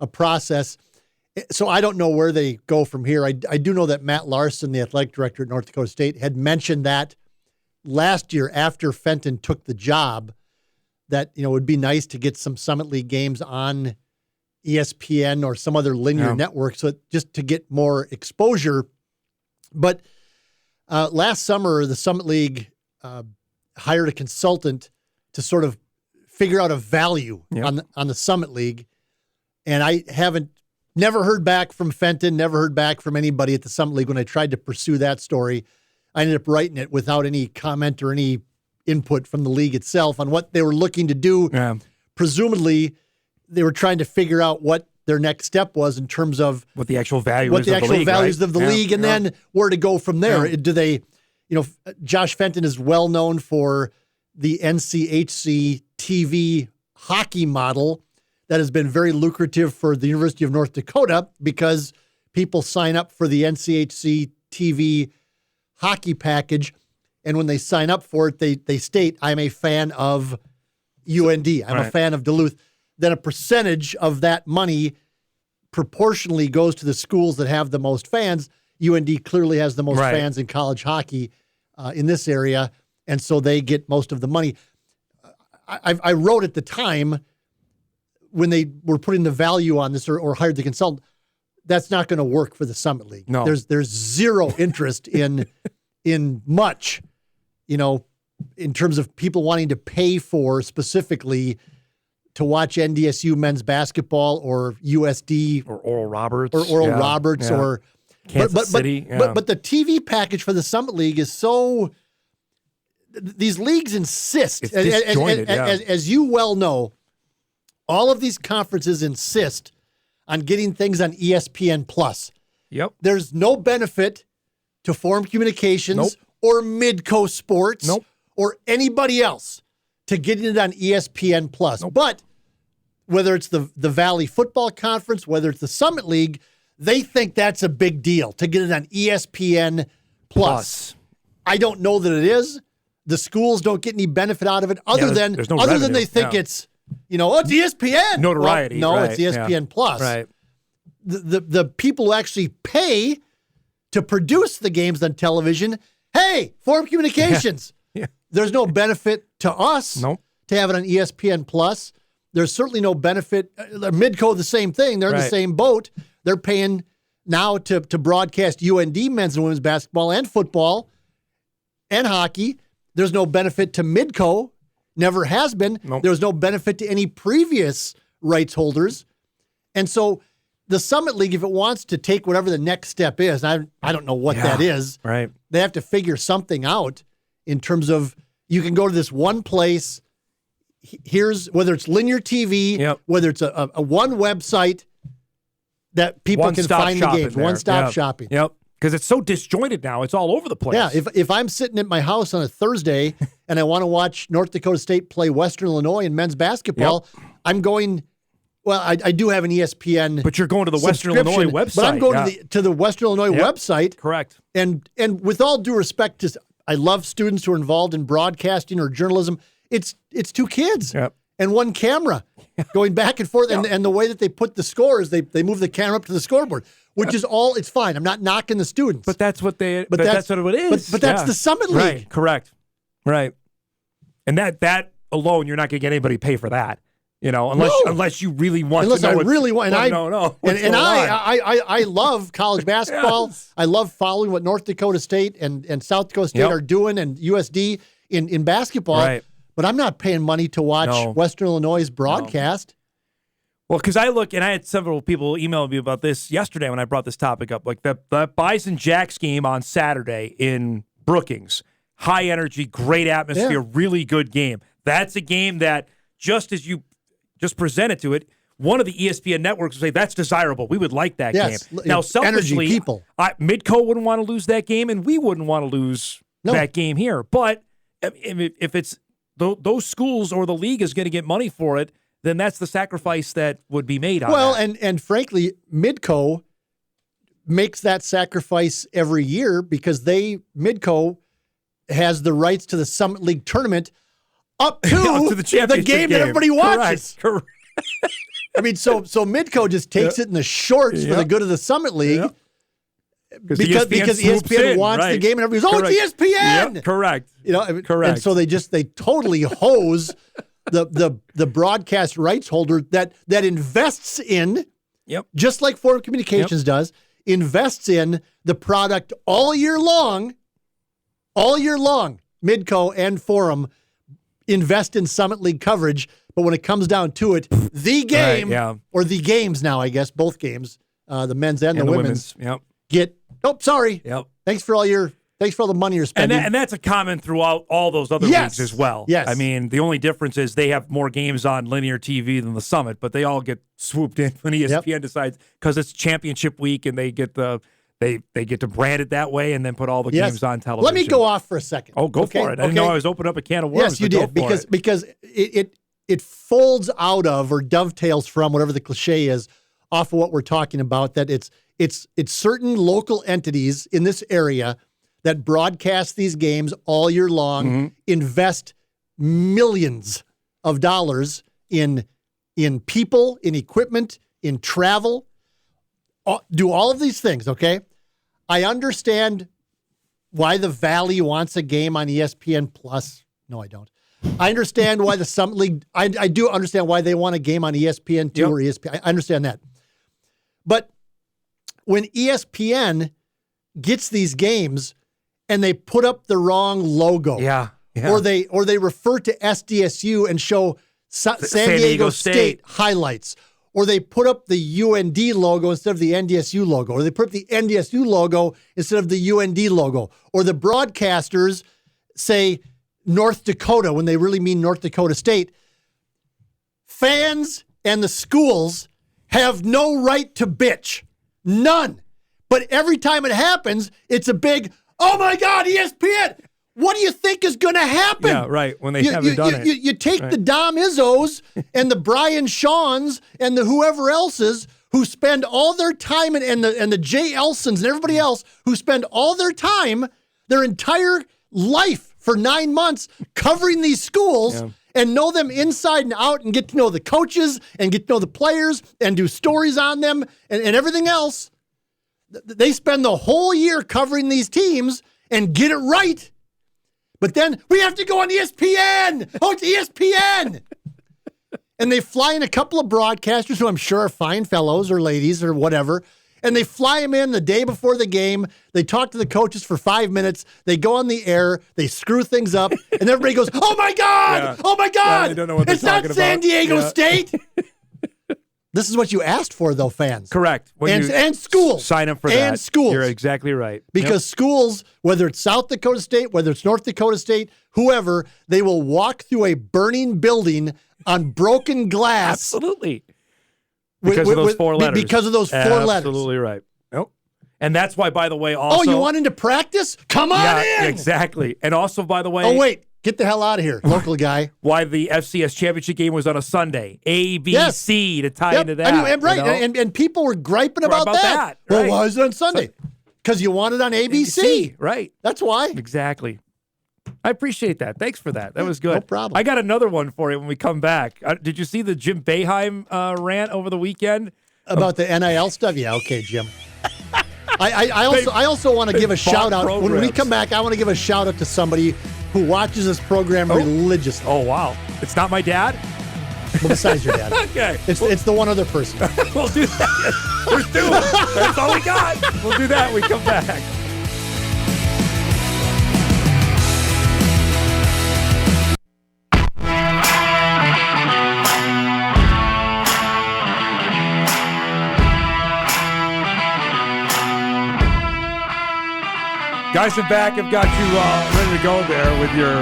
process. So I don't know where they go from here. I do know that Matt Larson, the athletic director at North Dakota State, had mentioned that last year after Fenton took the job, that, it would be nice to get some Summit League games on ESPN or some other linear network, so just to get more exposure. But last summer, the Summit League hired a consultant to sort of figure out a value on the Summit League. And I never heard back from Fenton, never heard back from anybody at the Summit League when I tried to pursue that story. I ended up writing it without any comment or any input from the league itself on what they were looking to do. Yeah. Presumably, they were trying to figure out what their next step was in terms of what the actual value is of the league, values of the league, and then where to go from there. Yeah. Do they, Josh Fenton is well known for the NCHC TV hockey model that has been very lucrative for the University of North Dakota because people sign up for the NCHC TV hockey package, and when they sign up for it, they state, I'm a fan of UND, I'm a fan of Duluth. Then a percentage of that money proportionally goes to the schools that have the most fans. UND clearly has the most fans in college hockey in this area, and so they get most of the money. I wrote at the time when they were putting the value on this or hired the consultant, that's not going to work for the Summit League. No. There's zero interest in much, in terms of people wanting to pay for specifically to watch NDSU men's basketball or USD or Oral Roberts or Kansas City. But the TV package for the Summit League is so. These leagues insist, it's disjointed, as you well know, all of these conferences insist on getting things on ESPN Plus. Yep. There's no benefit to Forum Communications or Midco Sports or anybody else to getting it on ESPN Plus. But whether it's the Valley Football Conference, whether it's the Summit League, they think that's a big deal to get it on ESPN Plus. I don't know that it is. The schools don't get any benefit out of it other than they think it's, it's ESPN. Notoriety. Well, no, it's ESPN Plus. Right. The people who actually pay to produce the games on television, hey, Forum Communications. There's no benefit to us to have it on ESPN Plus. There's certainly no benefit. Midco, the same thing. They're in the same boat. They're paying now to broadcast UND men's and women's basketball and football and hockey. There's no benefit to Midco. Never has been. There's no benefit to any previous rights holders. And so the Summit League, if it wants to take whatever the next step is, and I don't know what that is, they have to figure something out in terms of you can go to this one place. Here's whether it's linear TV, whether it's a one website that people can find the games. One-stop shopping. Yep. Because it's so disjointed now. It's all over the place. Yeah, if I'm sitting at my house on a Thursday and I want to watch North Dakota State play Western Illinois in men's basketball, I'm going, I do have an ESPN. But you're going to the Western Illinois website. But I'm going to the Western Illinois website. Correct. And with all due respect to, I love students who are involved in broadcasting or journalism. It's two kids and one camera going back and forth. And the way that they put the scores, they move the camera up to the scoreboard. Which is all, it's fine. I'm not knocking the students. But that's what that's what it is. But that's the Summit League. Right, correct. Right. And that alone, you're not going to get anybody to pay for that. Unless you really want to know. I really want. And I love college basketball. Yes. I love following what North Dakota State and South Dakota State are doing and USD in basketball. Right. But I'm not paying money to watch Western Illinois' broadcast. Well, because I had several people email me about this yesterday when I brought this topic up. Like that Bison Jacks game on Saturday in Brookings, high energy, great atmosphere, really good game. That's a game that just as you just presented to it, one of the ESPN networks would say that's desirable. We would like that game. Now, selfishly, Midco wouldn't want to lose that game, and we wouldn't want to lose that game here. But if it's those schools or the league is going to get money for it, then that's the sacrifice that would be made on that. And frankly, Midco makes that sacrifice every year because Midco has the rights to the Summit League tournament up to the game that everybody watches. Correct. I mean, so Midco just takes it in the shorts for the good of the Summit League because ESPN wants the game and everybody's, it's ESPN. Correct. Correct. And so they totally hose the broadcast rights holder that invests in, just like Forum Communications does, invests in the product all year long. Midco and Forum invest in Summit League coverage, but when it comes down to it, the game, or the games now, I guess, both games, the men's and the women's, get, thanks for all the money you're spending. And that's a common throughout all those other leagues as well. Yes. I mean, the only difference is they have more games on linear TV than the Summit, but they all get swooped in when ESPN decides, because it's championship week and they get they get to brand it that way and then put all the games on television. Let me go off for a second. Oh, go for it. I didn't know I was opening up a can of worms. Yes, you did, because it folds out of or dovetails from whatever the cliche is off of what we're talking about, that it's certain local entities in this area that broadcast these games all year long, invest millions of dollars in people, in equipment, in travel, do all of these things, okay? I understand why the Valley wants a game on ESPN Plus. No, I don't. I understand why the Summit League, I do understand why they want a game on ESPN2 or ESPN. I understand that. But when ESPN gets these games and they put up the wrong logo, or they refer to SDSU and show San Diego State highlights, or they put up the UND logo instead of the NDSU logo, or they put up the NDSU logo instead of the UND logo, or the broadcasters say North Dakota when they really mean North Dakota State. Fans and the schools have no right to bitch. None. But every time it happens, it's a big, oh my God, ESPN. What do you think is going to happen? Yeah, right, when they haven't done it. You take the Dom Izzos and the Brian Shawns and the whoever else's who spend all their time, and the Jay Elsons and everybody else who spend all their time, their entire life for 9 months covering these schools and know them inside and out and get to know the coaches and get to know the players and do stories on them and everything else. They spend the whole year covering these teams and get it right. But then we have to go on ESPN. Oh, it's ESPN. And they fly in a couple of broadcasters who I'm sure are fine fellows or ladies or whatever. And they fly them in the day before the game. They talk to the coaches for 5 minutes. They go on the air. They screw things up. And everybody goes, oh, my God. Oh, my God. I don't know what it's not San Diego State. This is what you asked for, though, fans. Correct. And schools. Sign up for that. And schools. You're exactly right. Because schools, whether it's South Dakota State, whether it's North Dakota State, whoever, they will walk through a burning building on broken glass. Absolutely. Because of those four letters. Because of those four letters. Absolutely right. Nope. And that's why, by the way, also... Oh, you want into practice? Come on in! Exactly. And also, by the way... Oh, wait. Get the hell out of here, local guy. Why the FCS championship game was on a Sunday. ABC to tie into that. And people were griping about that. Right. Well, why is it on Sunday? Because you want it on ABC. Right. That's why. Exactly. I appreciate that. Thanks for that. That was good. No problem. I got another one for you when we come back. Did you see the Jim Boeheim rant over the weekend? About the NIL stuff? Yeah, okay, Jim. I also want to give a shout out. When we come back, I want to give a shout out to somebody who watches this program religiously. Oh, wow. It's not my dad? Well, besides your dad. Okay. It's the one other person. We'll do that. There's two. That's all we got. We'll do that when we come back. Guys in back have got you ready to go there with your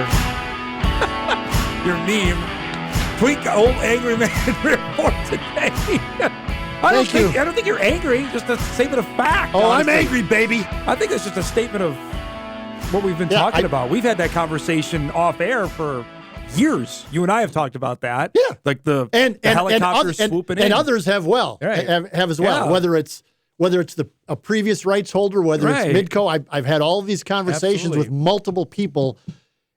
meme. Tweet old angry man report today. I don't think you're angry. Just a statement of fact. Oh, honestly. I'm angry, baby. I think it's just a statement of what we've been talking about. We've had that conversation off air for years. You and I have talked about that. Yeah, like the helicopter swooping in, and others have as well. Yeah. Whether it's a previous rights holder, whether it's Midco, I've had all of these conversations with multiple people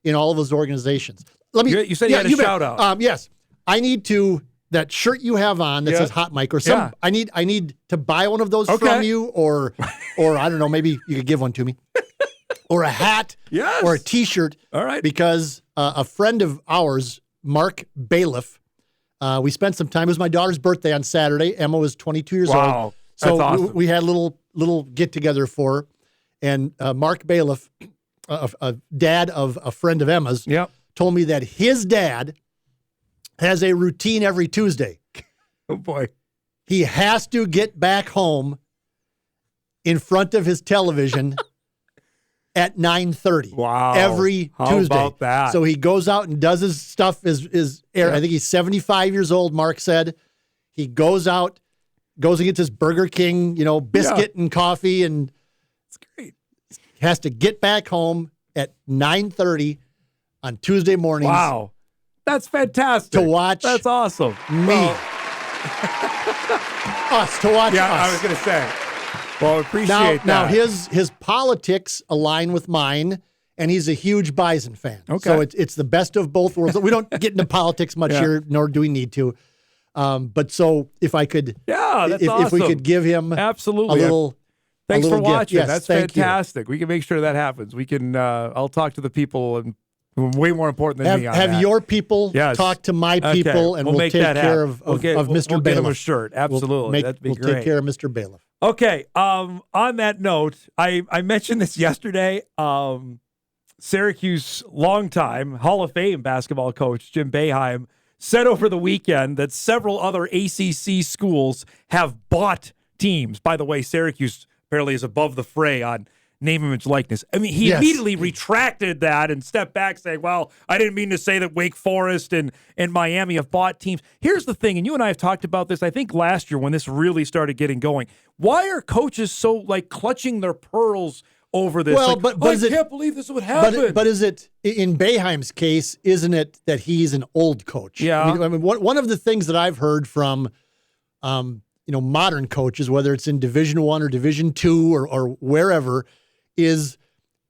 in all of those organizations. You said you had a shout out. Yes, I need to that shirt you have on that says Hot Mic or some. Yeah. I need to buy one of those from you, or I don't know, maybe you could give one to me, or a hat, or a T-shirt. All right, because a friend of ours Mark Bailiff. We spent some time. It was my daughter's birthday on Saturday. Emma was 22 years old. So awesome. we had a little get-together for her. And Mark Bailiff, a dad of a friend of Emma's, told me that his dad has a routine every Tuesday. Oh, boy. He has to get back home in front of his television at 9:30. Wow. Every Tuesday. How about that? So he goes out and does his stuff. I think he's 75 years old, Mark said. He goes out, goes and gets his Burger King, biscuit and coffee, and it's great. Has to get back home at 9:30 on Tuesday mornings. Wow. That's fantastic. To watch. That's awesome. Me. Us, to watch us. I was going to say. Well, I appreciate that. Now, his politics align with mine, and he's a huge Bison fan. Okay. So it's the best of both worlds. We don't get into politics much here, nor do we need to. But so if I could, that's if awesome. we could give him absolutely a little. Thanks for watching. Yes, that's fantastic. We can make sure that happens. We can. I'll talk to the people, and way more important than me on that. Have your people talk to my people, and we'll take care of Mr. Bailiff. We'll get him a shirt. Absolutely. That'd be great. We'll take care of Mr. Bailiff. Okay. On that note, I mentioned this yesterday. Syracuse longtime Hall of Fame basketball coach Jim Boeheim said over the weekend that several other ACC schools have bought teams. By the way, Syracuse apparently is above the fray on name, image, likeness. I mean, he immediately retracted that and stepped back saying, well, I didn't mean to say that Wake Forest and Miami have bought teams. Here's the thing, and you and I have talked about this, I think, last year when this really started getting going. Why are coaches so, clutching their pearls over this? Well, I can't believe this would happen. But is it, in Boeheim's case, isn't it that he's an old coach? Yeah. I mean one of the things that I've heard from, modern coaches, whether it's in Division I or Division II or wherever, is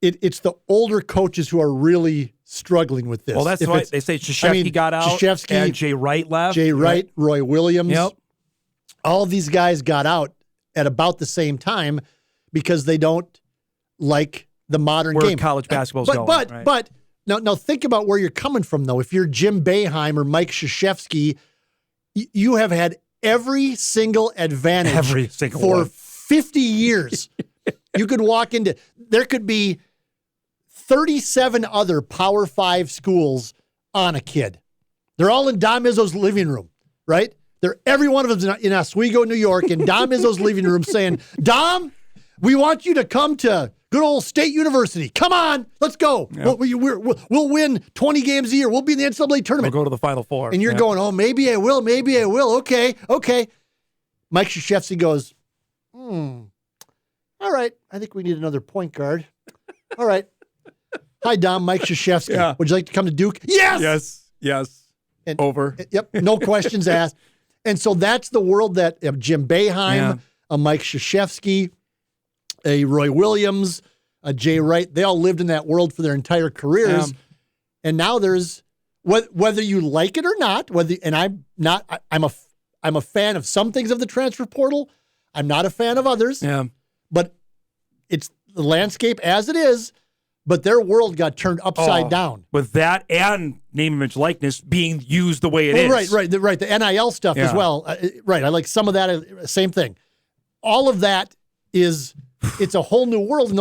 it's the older coaches who are really struggling with this. Well, that's why they say Krzyzewski got out, and Jay Wright left. Jay Wright, Roy Williams. Yep. All of these guys got out at about the same time because they don't like the modern game. College basketball's going. But now think about where you're coming from, though. If you're Jim Boeheim or Mike Krzyzewski, you have had every single advantage for 50 years. You could walk into, there could be 37 other Power 5 schools on a kid. They're all in Don Izzo's living room, right? Every one of them's in Oswego, New York, in Dom Izzo's living room saying, Dom, we want you to come to good old State University. Come on, let's go. Yep. We'll win 20 games a year. We'll be in the NCAA tournament. We'll go to the Final Four. And you're going, oh, maybe I will. Okay. Mike Krzyzewski goes, all right, I think we need another point guard. All right. Hi, Dom, Mike Krzyzewski. Yeah. Would you like to come to Duke? Yes. And, over. Yep, no questions asked. And so that's the world that Jim Boeheim, a Mike Krzyzewski, a Roy Williams, a Jay Wright, they all lived in that world for their entire careers. And now there's, whether you like it or not, I'm a fan of some things of the transfer portal. I'm not a fan of others. Yeah. But it's the landscape as it is, but their world got turned upside down. With that and name, image, likeness being used the way it is. Right. The NIL stuff as well. Right. I like some of that. Same thing. All of that it's a whole new world. And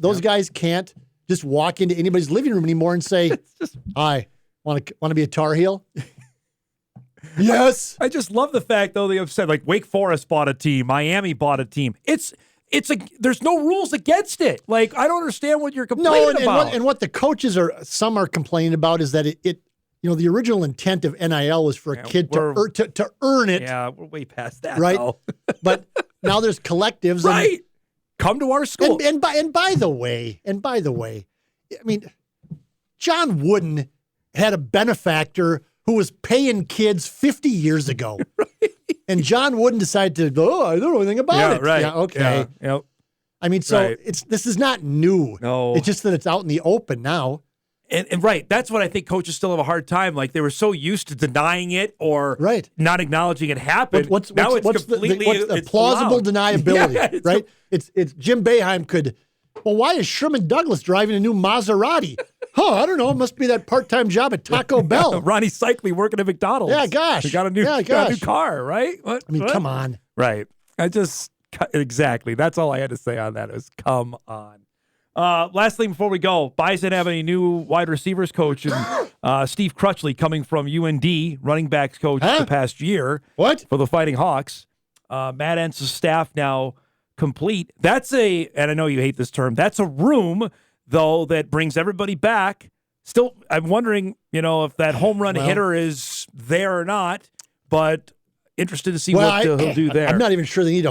those guys can't just walk into anybody's living room anymore and say, hi, want to be a Tar Heel? Yes. I just love the fact, though, they have said, Wake Forest bought a team, Miami bought a team. There's no rules against it. I don't understand what you're complaining about. And what the coaches some are complaining about is that the original intent of NIL was for a kid to earn it. Yeah, we're way past that, right? Though. But now there's collectives, right? Come to our school. And by the way, I mean, John Wooden had a benefactor who was paying kids 50 years ago. Right. And John Wooden decided to, I don't know anything about it. Right. Yeah, okay. Yeah, yep. I mean, so this is not new. No. It's just that it's out in the open now. And right, that's what I think coaches still have a hard time. They were so used to denying it or not acknowledging it happened. What's the plausible deniability, right? It's Jim Boeheim could. Well, why is Sherman Douglas driving a new Maserati? I don't know. It must be that part-time job at Taco Bell. Ronnie Cycli working at McDonald's. Yeah, gosh. He got a new car, right? What? I mean, come on. Right. Exactly. That's all I had to say on that is come on. Last thing before we go, Bison have a new wide receivers coach, and Steve Crutchley coming from UND, running backs coach the past year. What? For the Fighting Hawks. Matt Entz's staff now complete. And I know you hate this term, that's a room, though, that brings everybody back. Still, I'm wondering, if that home run hitter is there or not, but interested to see what he'll do there. I'm not even sure they need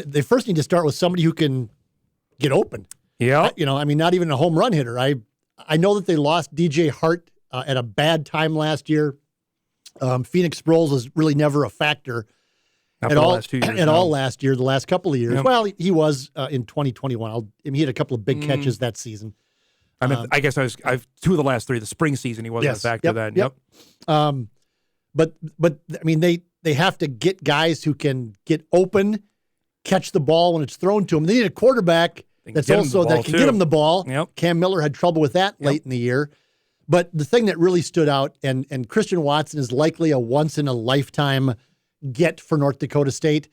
they first need to start with somebody who can get open. Yeah. Not even a home run hitter. I know that they lost DJ Hart at a bad time last year. Phoenix Sproles was really never a factor at all last year, the last couple of years. Yep. Well, he was in 2021. He had a couple of big catches that season. I guess I've 2 of the last 3. The spring season, he wasn't a factor then. Yep. But I mean, they have to get guys who can get open, catch the ball when it's thrown to them. They need a quarterback that can get him the ball. Yep. Cam Miller had trouble with that late in the year. But the thing that really stood out, and Christian Watson is likely a once-in-a-lifetime get for North Dakota State,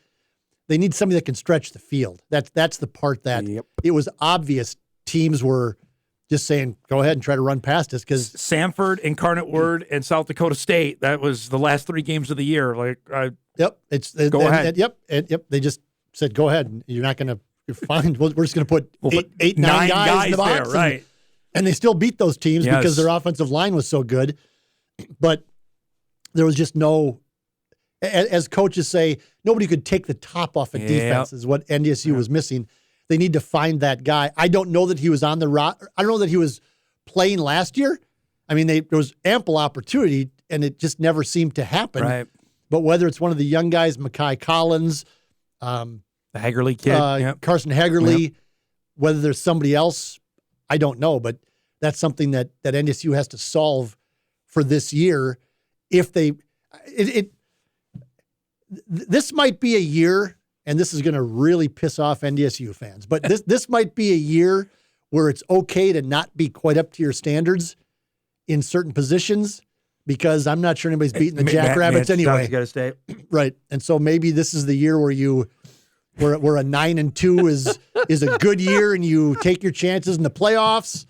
they need somebody that can stretch the field. That's the part that it was obvious teams were just saying, go ahead and try to run past us. Because Samford, Incarnate Word, and South Dakota State, that was the last 3 games of the year. Go ahead. They just said, go ahead. You're not going to find. We're just going to put 8, 9 guys in the box there, right? And they still beat those teams because their offensive line was so good. But there was just no, as coaches say, nobody could take the top off of defense is what NDSU was missing. They need to find that guy. I don't know that he was on the roster. I don't know that he was playing last year. I mean, there was ample opportunity, and it just never seemed to happen. Right. But whether it's one of the young guys, Mekhi Collins, the Hagerly kid, Carson Hagerly, whether there's somebody else, I don't know. But that's something that NDSU has to solve for this year. If this might be a year, and this is going to really piss off NDSU fans, but this might be a year where it's okay to not be quite up to your standards in certain positions, because I'm not sure anybody's beating the Jackrabbits anyway. Got to stay right, and so maybe this is the year where where a 9-2 is a good year, and you take your chances in the playoffs,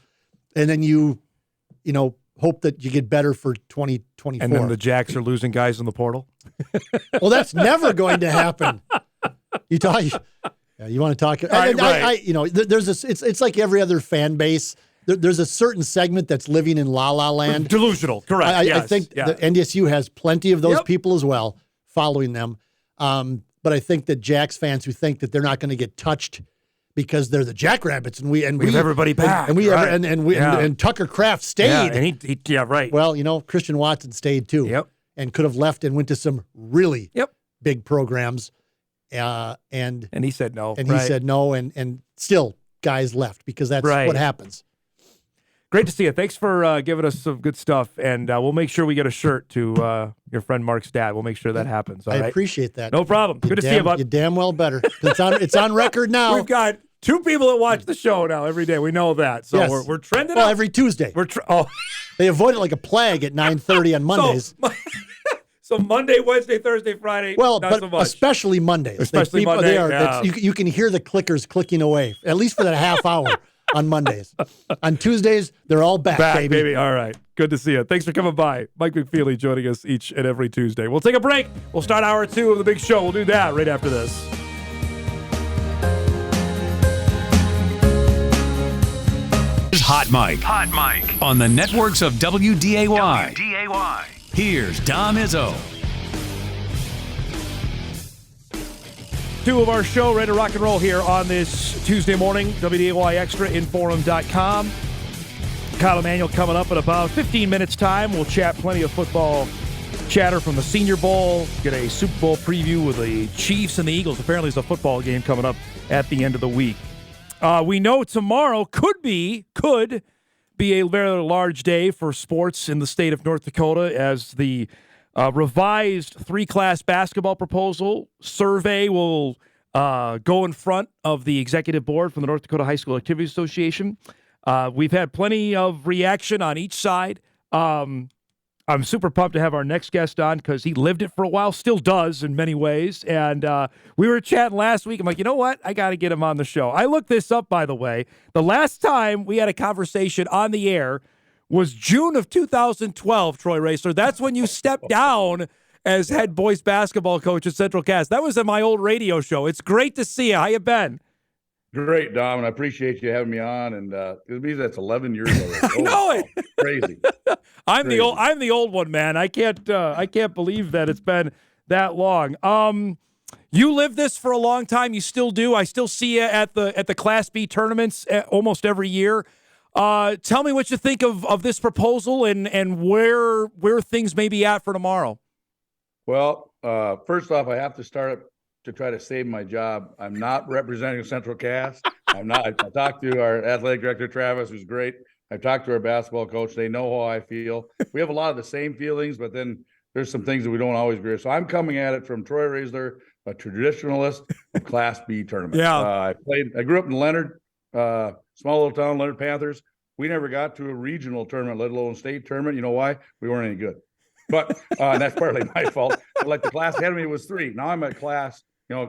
and then you hope that you get better for 2024. And then the Jacks are losing guys in the portal. Well, that's never going to happen. You want to talk? Right. There's it's like every other fan base. There's a certain segment that's living in la la land. Delusional, correct. I think the NDSU has plenty of those people as well following them. But I think that Jacks fans who think that they're not going to get touched because they're the Jackrabbits and we have everybody back, and Tucker Kraft stayed. And right. Well, Christian Watson stayed too. Yep. And could have left and went to some really big programs. And he said no. And he said no, and still guys left because that's what happens. Great to see you. Thanks for giving us some good stuff, and we'll make sure we get a shirt to your friend Mark's dad. We'll make sure that happens. All right? Appreciate that. No problem. Good to see you, bud. You damn well better. It's on record now. We've got 2 people that watch the show now every day. We know that, so we're trending. Well, every Tuesday. They avoid it like a plague at 9:30 on Mondays. So Monday, Wednesday, Thursday, Friday. Well, not but so much. especially Mondays. Especially Monday. You can hear the clickers clicking away at least for that half hour. On Mondays. On Tuesdays, they're all back, baby. All right. Good to see you. Thanks for coming by. Mike McFeely joining us each and every Tuesday. We'll take a break. We'll start hour 2 of the big show. We'll do that right after this. Hot Mike on the networks of WDAY. Here's Dom Izzo. 2 of our show, ready to rock and roll here on this Tuesday morning. WDAY Extra, InForum.com. Kyle Emanuel coming up in about 15 minutes' time. We'll chat plenty of football chatter from the Senior Bowl, get a Super Bowl preview with the Chiefs and the Eagles. Apparently there's a football game coming up at the end of the week. We know tomorrow could be a very large day for sports in the state of North Dakota as the revised 3-class basketball proposal survey will go in front of the executive board from the North Dakota High School Activities Association. We've had plenty of reaction on each side. I'm super pumped to have our next guest on because he lived it for a while, still does in many ways. And we were chatting last week. I'm like, you know what? I got to get him on the show. I looked this up, by the way. The last time we had a conversation on the air was June of 2012, Troy Roesler. That's when you stepped down as head boys basketball coach at Central Cass. That was at my old radio show. It's great to see you. How you been? Great, Dom, and I appreciate you having me on. And it means that's 11 years ago. I know it. Crazy. I'm the old one, man. I can't believe that it's been that long. You lived this for a long time. You still do. I still see you at the Class B tournaments almost every year. Tell me what you think of this proposal and where things may be at for tomorrow. Well, first off, I have to start to try to save my job. I'm not representing Central Cass. I'm not. I talked to our athletic director, Travis, who's great. I've talked to our basketball coach. They know how I feel. We have a lot of the same feelings, but then there's some things that we don't always agree with. So I'm coming at it from Troy Roesler, a traditionalist of Class B tournament. Yeah. I grew up in Leonard, small little town, Leonard Panthers. We never got to a regional tournament, let alone state tournament. You know why? We weren't any good. But that's partly my fault. Like the class ahead of me was 3. Now I'm at class,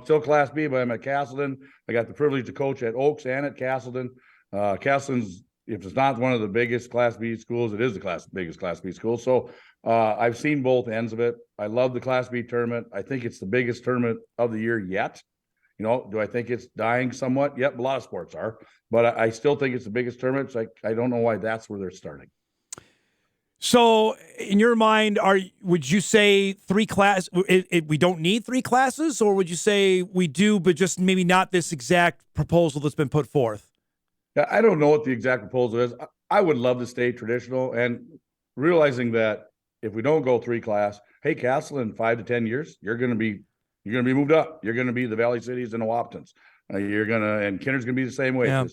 still Class B, but I'm at Castleton. I got the privilege to coach at Oaks and at Castleton. Castleton's, if it's not one of the biggest Class B schools, it is the biggest Class B school. So I've seen both ends of it. I love the Class B tournament. I think it's the biggest tournament of the year yet. Do I think it's dying somewhat? Yep, a lot of sports are. But I still think it's the biggest tournament. It's like, I don't know why that's where they're starting. So, in your mind, would you say 3 class? We don't need 3 classes, or would you say we do, but just maybe not this exact proposal that's been put forth? Yeah, I don't know what the exact proposal is. I would love to stay traditional, and realizing that if we don't go 3 class, hey, Castle, in 5 to 10 years, you're going to be moved up. You're going to be the Valley Cities and the Waptons. And Kinder's going to be the same way. Yeah.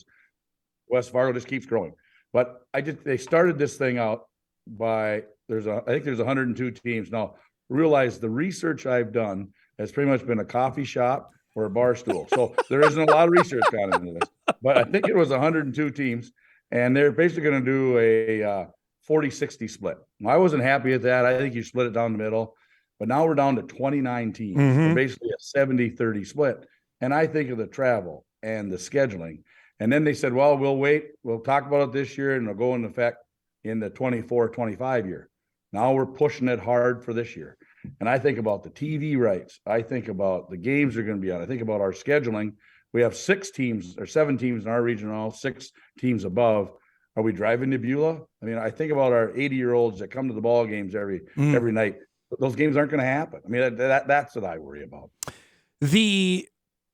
West Fargo just keeps growing. But they started this thing out by I think there's 102 teams. Now, realize the research I've done has pretty much been a coffee shop or a bar stool. So there isn't a lot of research gone into this. But I think it was 102 teams, and they're basically going to do a 40-60 split. Now, I wasn't happy at that. I think you split it down the middle. But now we're down to 29 teams. Mm-hmm. Basically a 70-30 split. And I think of the travel and the scheduling. And then they said, well, we'll wait. We'll talk about it this year, and it'll go into effect in the 24-25 year. Now we're pushing it hard for this year. And I think about the TV rights. I think about the games are going to be on. I think about our scheduling. We have 6 teams or 7 teams in our region now, 6 teams above. Are we driving to Beulah? I mean, I think about our 80-year-olds that come to the ball games every night. Those games aren't going to happen. I mean, that's what I worry about.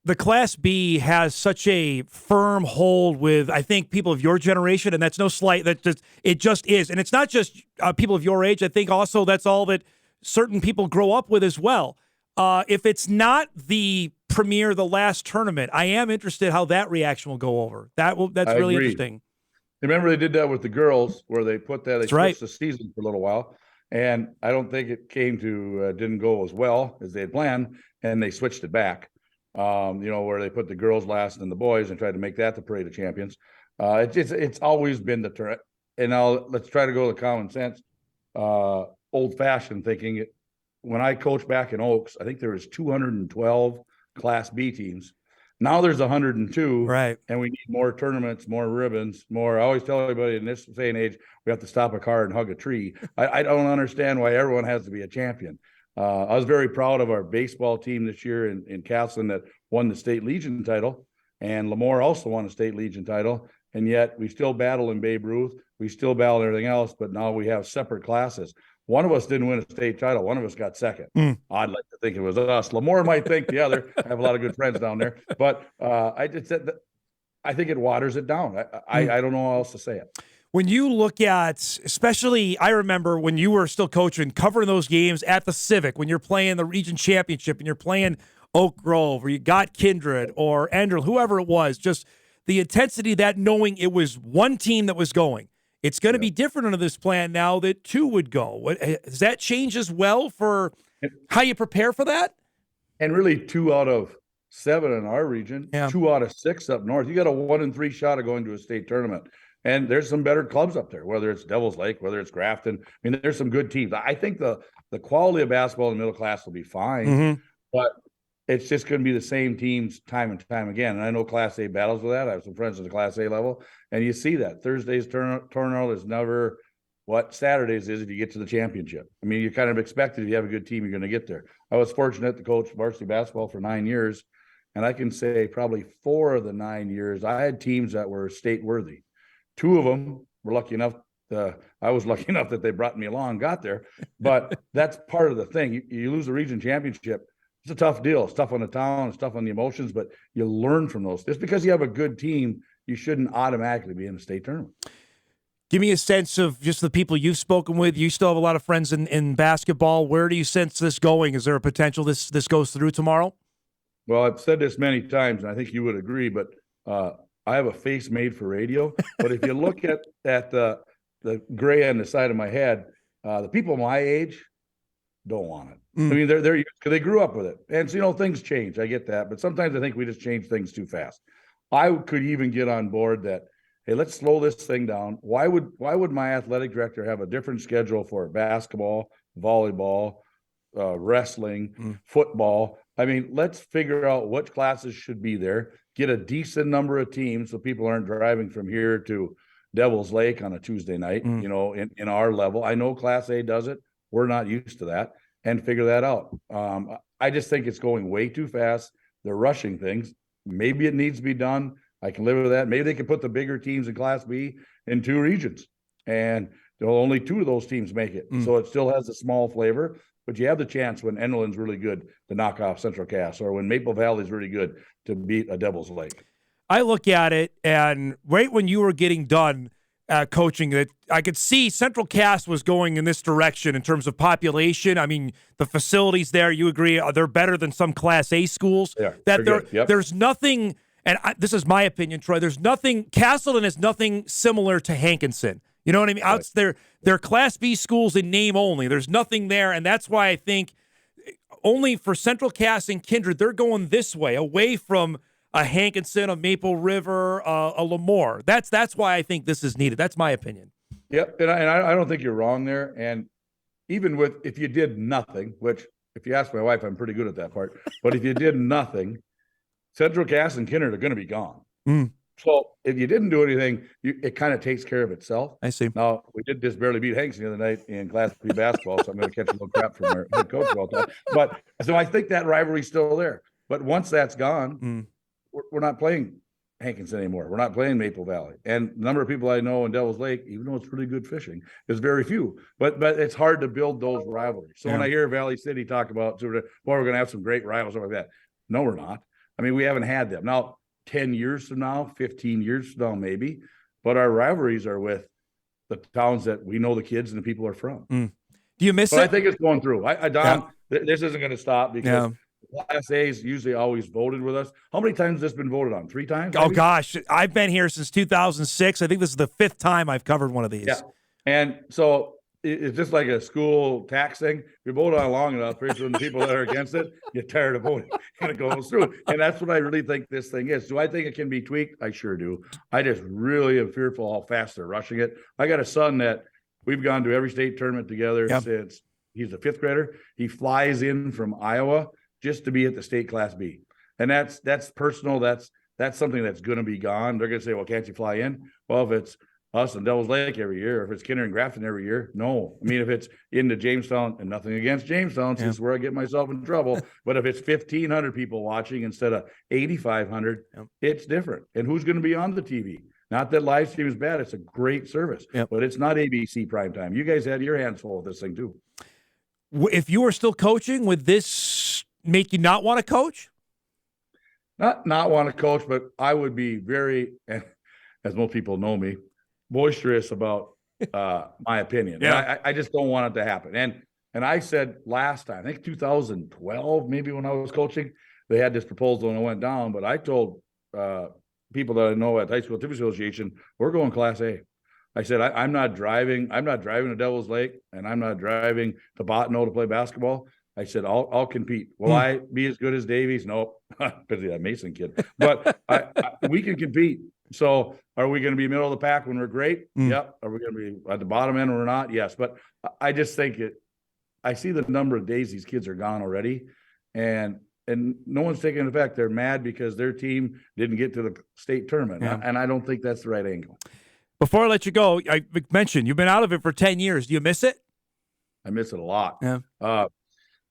The Class B has such a firm hold with, I think, people of your generation, and that's no slight. It just is. And it's not just people of your age. I think also that's all that certain people grow up with as well. If it's not the premier, the last tournament, I am interested how that reaction will go over. That's really interesting. Remember they did that with the girls where they put that, they switched the season for a little while. And I don't think it didn't go as well as they had planned, and they switched it back. Where they put the girls last and the boys and tried to make that the parade of champions. It's always been the turn. And now let's try to go to common sense, old-fashioned thinking. When I coached back in Oaks, I think there was 212 Class B teams. Now there's 102, right? And we need more tournaments, more ribbons, more. I always tell everybody in this day and age, we have to stop a car and hug a tree. I don't understand why everyone has to be a champion. I was very proud of our baseball team this year in Castleton that won the state Legion title, and Lemoore also won a state Legion title. And yet we still battle in Babe Ruth. We still battle everything else, but now we have separate classes. One of us didn't win a state title. One of us got second. I'd like to think it was us. Lemoore might think the other. I have a lot of good friends down there, but I think it waters it down. I don't know how else to say it. When you look at, especially, I remember when you were still coaching, covering those games at the Civic, when you're playing the region championship and you're playing Oak Grove or you got Kindred or Enderle, whoever it was, just the intensity of that, knowing it was one team that was going. It's going to be different under this plan now that 2 would go. Does that change as well for how you prepare for that? And really 2 out of 7 in our region, 2 out of 6 up north. You got a 1 in 3 shot of going to a state tournament. And there's some better clubs up there, whether it's Devil's Lake, whether it's Grafton. I mean, there's some good teams. I think the quality of basketball in the middle class will be fine, but it's just going to be the same teams time and time again. And I know Class A battles with that. I have some friends at the Class A level, and you see that Thursday's turnout is never what Saturdays is if you get to the championship. I mean, you kind of expect it. If you have a good team, you're going to get there. I was fortunate to coach varsity basketball for 9 years, and I can say probably 4 of the 9 years I had teams that were state worthy. 2 of them were lucky enough. I was lucky enough that they brought me along, got there. But that's part of the thing. You lose the region championship. It's a tough deal. It's tough on the town. It's tough on the emotions, but you learn from those. Just because you have a good team, you shouldn't automatically be in the state tournament. Give me a sense of just the people you've spoken with. You still have a lot of friends in basketball. Where do you sense this going? Is there a potential this goes through tomorrow? Well, I've said this many times, and I think you would agree, but I have a face made for radio. But if you look at the gray on the side of my head, the people my age don't want it. I mean, they grew up with it. And so, things change. I get that. But sometimes I think we just change things too fast. I could even get on board that, hey, let's slow this thing down. Why would my athletic director have a different schedule for basketball, volleyball, wrestling, football? I mean, let's figure out what classes should be there, get a decent number of teams so people aren't driving from here to Devil's Lake on a Tuesday night, in our level. I know Class A does it. We're not used to that, and figure that out. I just think it's going way too fast. They're rushing things. Maybe it needs to be done. I can live with that. Maybe they could put the bigger teams in Class B in 2 regions, and only 2 of those teams make it. So it still has a small flavor, but you have the chance when Enderlin's really good to knock off Central Cass, or when Maple Valley's really good to beat a Devil's Lake. I look at it, and right when you were getting done coaching, that I could see Central Cass was going in this direction in terms of population. I mean, the facilities there, you agree, they're better than some Class A schools. There's nothing, and this is my opinion, Troy, there's nothing, Castleton is nothing similar to Hankinson. You know what I mean? Right. They're Class B schools in name only. There's nothing there, and that's why I think only for Central Cass and Kindred, they're going this way, away from a Hankinson, a Maple River, a Lemoore. That's why I think this is needed. That's my opinion. Yep, and I don't think you're wrong there. And even if you did nothing, which if you ask my wife, I'm pretty good at that part. But if you did nothing, Central Cass and Kindred are going to be gone. So if you didn't do anything, it kind of takes care of itself. I see. Now, we did just barely beat Hanks the other night in Class B basketball, so I'm going to catch a little crap from our head coach all the time. But so I think that rivalry's still there. But once that's gone, we're not playing Hankinson anymore. We're not playing Maple Valley. And the number of people I know in Devil's Lake, even though it's really good fishing, is very few. But it's hard to build those rivalries. So when I hear Valley City talk about, we're going to have some great rivals, something like that. No, we're not. I mean, we haven't had them. Now, 10 years from now, 15 years from now, maybe. But our rivalries are with the towns that we know the kids and the people are from. Do you miss it? I think it's going through. Don, this isn't going to stop because Class A's usually always voted with us. How many times has this been voted on? 3 times? Maybe? Oh, gosh. I've been here since 2006. I think this is the 5th time I've covered one of these. Yeah. And so it's just like a school tax thing. If you vote on it long enough, pretty soon the people that are against it get tired of voting and it goes through. And that's what I really think this thing is. Do I think it can be tweaked? I sure do. I just really am fearful how fast they're rushing it. I got a son that we've gone to every state tournament together since he's a 5th grader. He flies in from Iowa just to be at the state Class B. And that's personal. That's something that's going to be gone. They're going to say, well, can't you fly in? Well, if it's us and Devil's Lake every year, if it's Kinder and Grafton every year, no. I mean, if it's into Jamestown, and nothing against Jamestown, this is where I get myself in trouble. But if it's 1,500 people watching instead of 8,500, it's different. And who's going to be on the TV? Not that live stream is bad. It's a great service, but it's not ABC primetime. You guys had your hands full with this thing too. If you were still coaching, would this make you not want to coach? Not want to coach, but I would be very, as most people know me, boisterous about my opinion. I just don't want it to happen. And I said last time, I think 2012, maybe when I was coaching, they had this proposal and it went down. But I told people that I know at High School Activity Association, we're going Class A. I said, I'm not driving to Devil's Lake, and I'm not driving to Bottineau to play basketball. I said, I'll compete. Will I be as good as Davies? No, because of that Mason kid. But we can compete. So are we going to be middle of the pack when we're great? Mm. Yep. Are we going to be at the bottom end when we're not? Yes. But I just think I see the number of days these kids are gone already, and no one's taking effect. They're mad because their team didn't get to the state tournament. Yeah. And I don't think that's the right angle. Before I let you go, I mentioned you've been out of it for 10 years. Do you miss it? I miss it a lot. Yeah.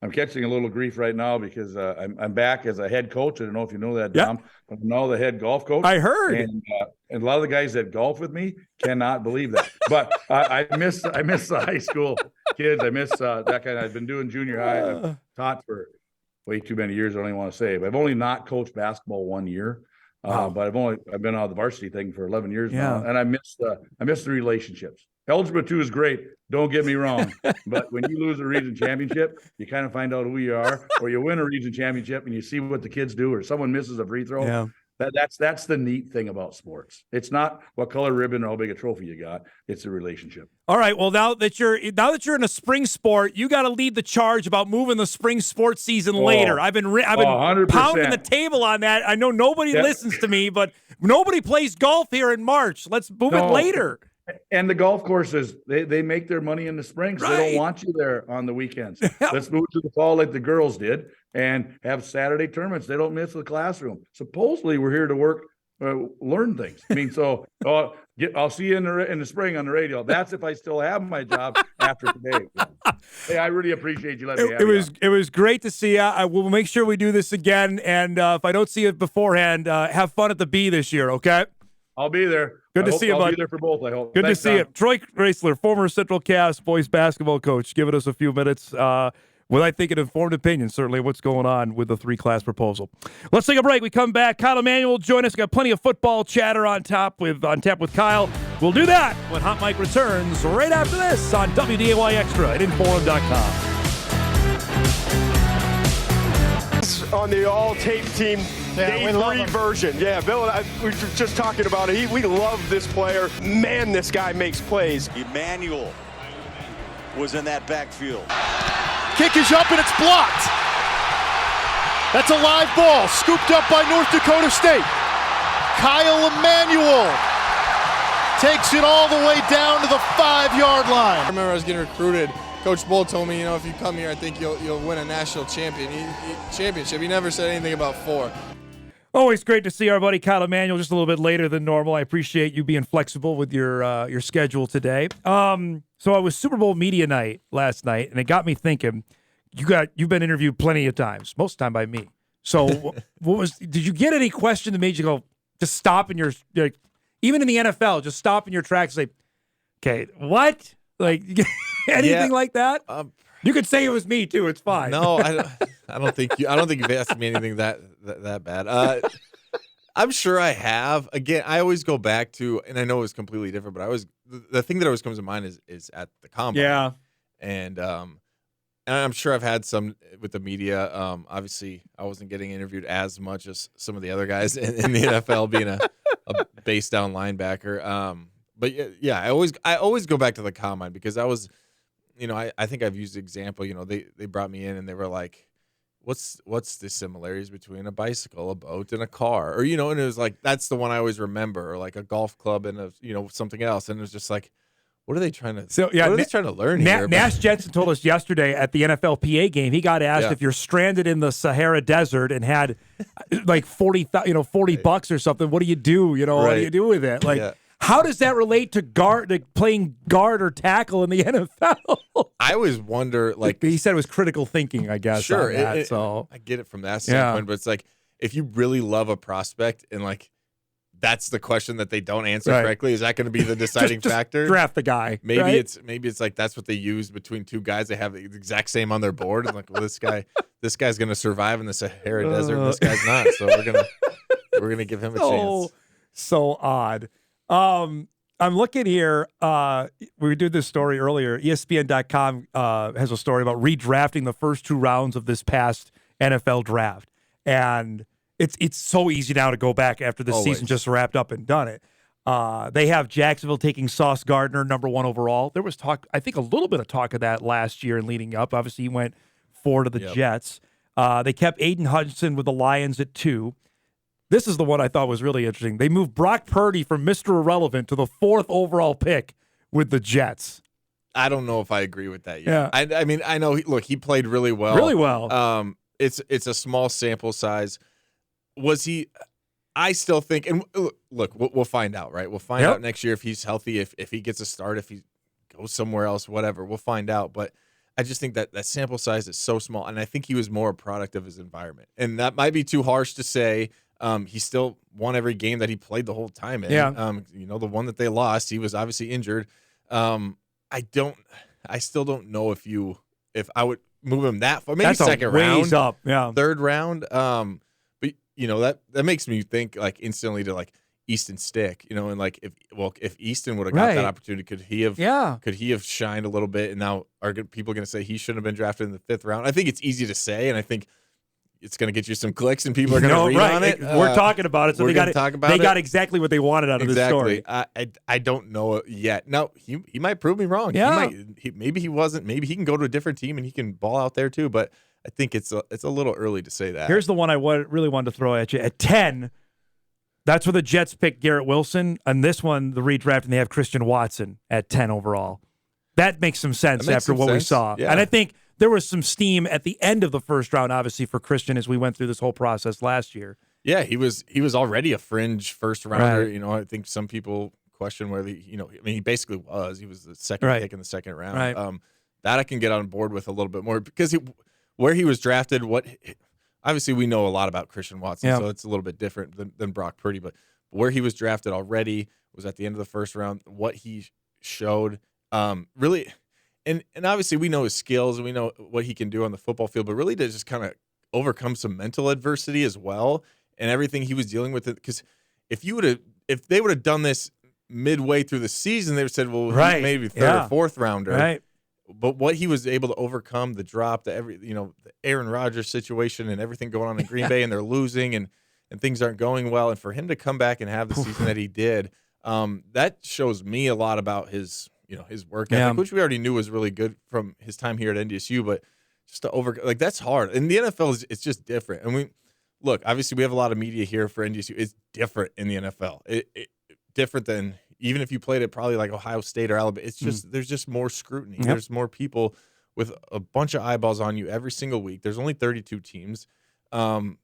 I'm catching a little grief right now because I'm back as a head coach. I don't know if you know that, Yeah. Dom. I'm now the head golf coach. I heard. And a lot of the guys that golf with me cannot believe that. But I miss the high school kids. I miss that kind of. I've been doing junior high. I've taught for way too many years. I don't even want to say. But I've only not coached basketball 1 year. Wow. But I've been out of the varsity thing for 11 years Yeah. now, and I miss the relationships. Algebra 2 is great. Don't get me wrong. But when you lose a region championship, you kind of find out who you are, or you win a region championship and you see what the kids do, or someone misses a free throw. Yeah. That's the neat thing about sports. It's not what color ribbon or how big a trophy you got. It's a relationship. All right. Well, now that you're in a spring sport, you got to lead the charge about moving the spring sports season later. I've been 100%. pounding the table on that. I know nobody listens to me, but nobody plays golf here in March. Let's move it later. And the golf courses, they make their money in the spring, so they don't want you there on the weekends. Let's move to the fall like the girls did and have Saturday tournaments. They don't miss the classroom. Supposedly, we're here to work, learn things. I mean, so I'll see you in the spring on the radio. That's if I still have my job after today. Hey, I really appreciate you letting me have It was great to see you. I will make sure we do this again. And if I don't see you beforehand, have fun at the B this year, okay? I'll be there. Good to see you, bud. I'll be there for both, I hope. Good Thanks, to see you. Tom. Troy Roesler, former Central Cass boys basketball coach, giving us a few minutes with, I think, an informed opinion, certainly, what's going on with the 3-class proposal. Let's take a break. We come back. Kyle Emanuel will join us. Got plenty of football chatter on tap with Kyle. We'll do that when Hot Mike returns right after this on WDAY Extra at InForum.com. On the all-tape team, day 3 version. Yeah, Bill and I, we were just talking about it. We love this player. Man, this guy makes plays. Emanuel was in that backfield. Kick is up and it's blocked. That's a live ball scooped up by North Dakota State. Kyle Emanuel takes it all the way down to the 5-yard line. I remember I was getting recruited. Coach Bull told me, if you come here, I think you'll win a national championship. He never said anything about 4. Always great to see our buddy Kyle Emanuel just a little bit later than normal. I appreciate you being flexible with your schedule today. So I was Super Bowl media night last night, and it got me thinking. You've been interviewed plenty of times, most of the time by me. So did you get any question that made you go just stop in your even in the NFL, just stop in your tracks and say, okay, what? Like anything like that? You could say it was me too. It's fine. No, I don't think you've asked me anything that bad. I'm sure I have. Again, I always go back to, and I know it's completely different, but the thing that always comes to mind is at the combine. Yeah, and I'm sure I've had some with the media. Obviously, I wasn't getting interviewed as much as some of the other guys in the NFL, being a base down linebacker. But yeah, I always go back to the combine because I was, I think I've used the example. They brought me in and they were like, "What's the similarities between a bicycle, a boat, and a car?" Or and it was like that's the one I always remember, or like a golf club and something else. And it was just like, what are they trying to? So yeah, what are they trying to learn here? Nash Jensen told us yesterday at the NFLPA game. He got asked if you're stranded in the Sahara Desert and had like $40 or something. What do you do? What do you do with it? Like. How does that relate to playing guard or tackle in the NFL? I always wonder, he said it was critical thinking, I guess. Sure, so I get it from that standpoint, but it's like if you really love a prospect and that's the question that they don't answer correctly, is that going to be the deciding factor? Draft the guy. Maybe it's like that's what they use between two guys. They have the exact same on their board. And well, this guy's going to survive in the Sahara Desert, and this guy's not. So we're gonna give him a chance. So odd. I'm looking here. We did this story earlier. ESPN.com has a story about redrafting the first 2 rounds of this past NFL draft, and it's so easy now to go back after the season just wrapped up and done it. They have Jacksonville taking Sauce Gardner number 1 overall. There was talk, I think, a little bit of talk of that last year and leading up. Obviously, he went 4 to the Jets. They kept Aiden Hudson with the Lions at 2. This is the one I thought was really interesting. They moved Brock Purdy from Mr. Irrelevant to the 4th overall pick with the Jets. I don't know if I agree with that yet. Yeah. I mean, I know, he played really well. Really well. It's a small sample size. Was he – I still think – and look, we'll find out, right? We'll find out next year if he's healthy, if he gets a start, if he goes somewhere else, whatever. We'll find out. But I just think that sample size is so small, and I think he was more a product of his environment. And that might be too harsh to say. He still won every game that he played the whole time in. Yeah. The one that they lost, he was obviously injured. I still don't know if I would move him that far. Maybe That's second ways round, up, yeah. third round. But that makes me think like instantly to like Easton Stick, and like if Easton would have got that opportunity, could he have shined a little bit? And now are people going to say he shouldn't have been drafted in the 5th round? I think it's easy to say, and I think it's going to get you some clicks, and people are going to read on it. We're talking about it, so they got exactly what they wanted out of this story. I don't know yet. Now he might prove me wrong. Yeah. Maybe he wasn't. Maybe he can go to a different team and he can ball out there too. But I think it's a little early to say that. Here's the one I really wanted to throw at you. At 10, that's where the Jets picked Garrett Wilson. And this one, the redraft, and they have Christian Watson at 10 overall. That makes some sense after what we saw. Yeah. And I think there was some steam at the end of the first round, obviously, for Christian as we went through this whole process last year. Yeah, he was already a fringe first rounder. Right. I think some people question whether he basically was. He was the second pick in the second round. Right. That I can get on board with a little bit more because where he was drafted. Obviously we know a lot about Christian Watson, so it's a little bit different than Brock Purdy. But where he was drafted already was at the end of the first round. What he showed, really. And obviously we know his skills and we know what he can do on the football field, but really to just kind of overcome some mental adversity as well and everything he was dealing with. Because if they would have done this midway through the season, they would have said, well, he's maybe 3rd or 4th rounder. Right. But what he was able to overcome, the drop, the Aaron Rodgers situation and everything going on in Green Bay, and they're losing and things aren't going well, and for him to come back and have the season that he did, that shows me a lot about his work ethic, which we already knew was really good from his time here at NDSU, but just to that's hard. And the NFL it's just different. And obviously we have a lot of media here for NDSU. It's different in the NFL. It different than even if you played at probably like Ohio State or Alabama. It's just there's just more scrutiny. Yep. There's more people with a bunch of eyeballs on you every single week. There's only 32 teams. And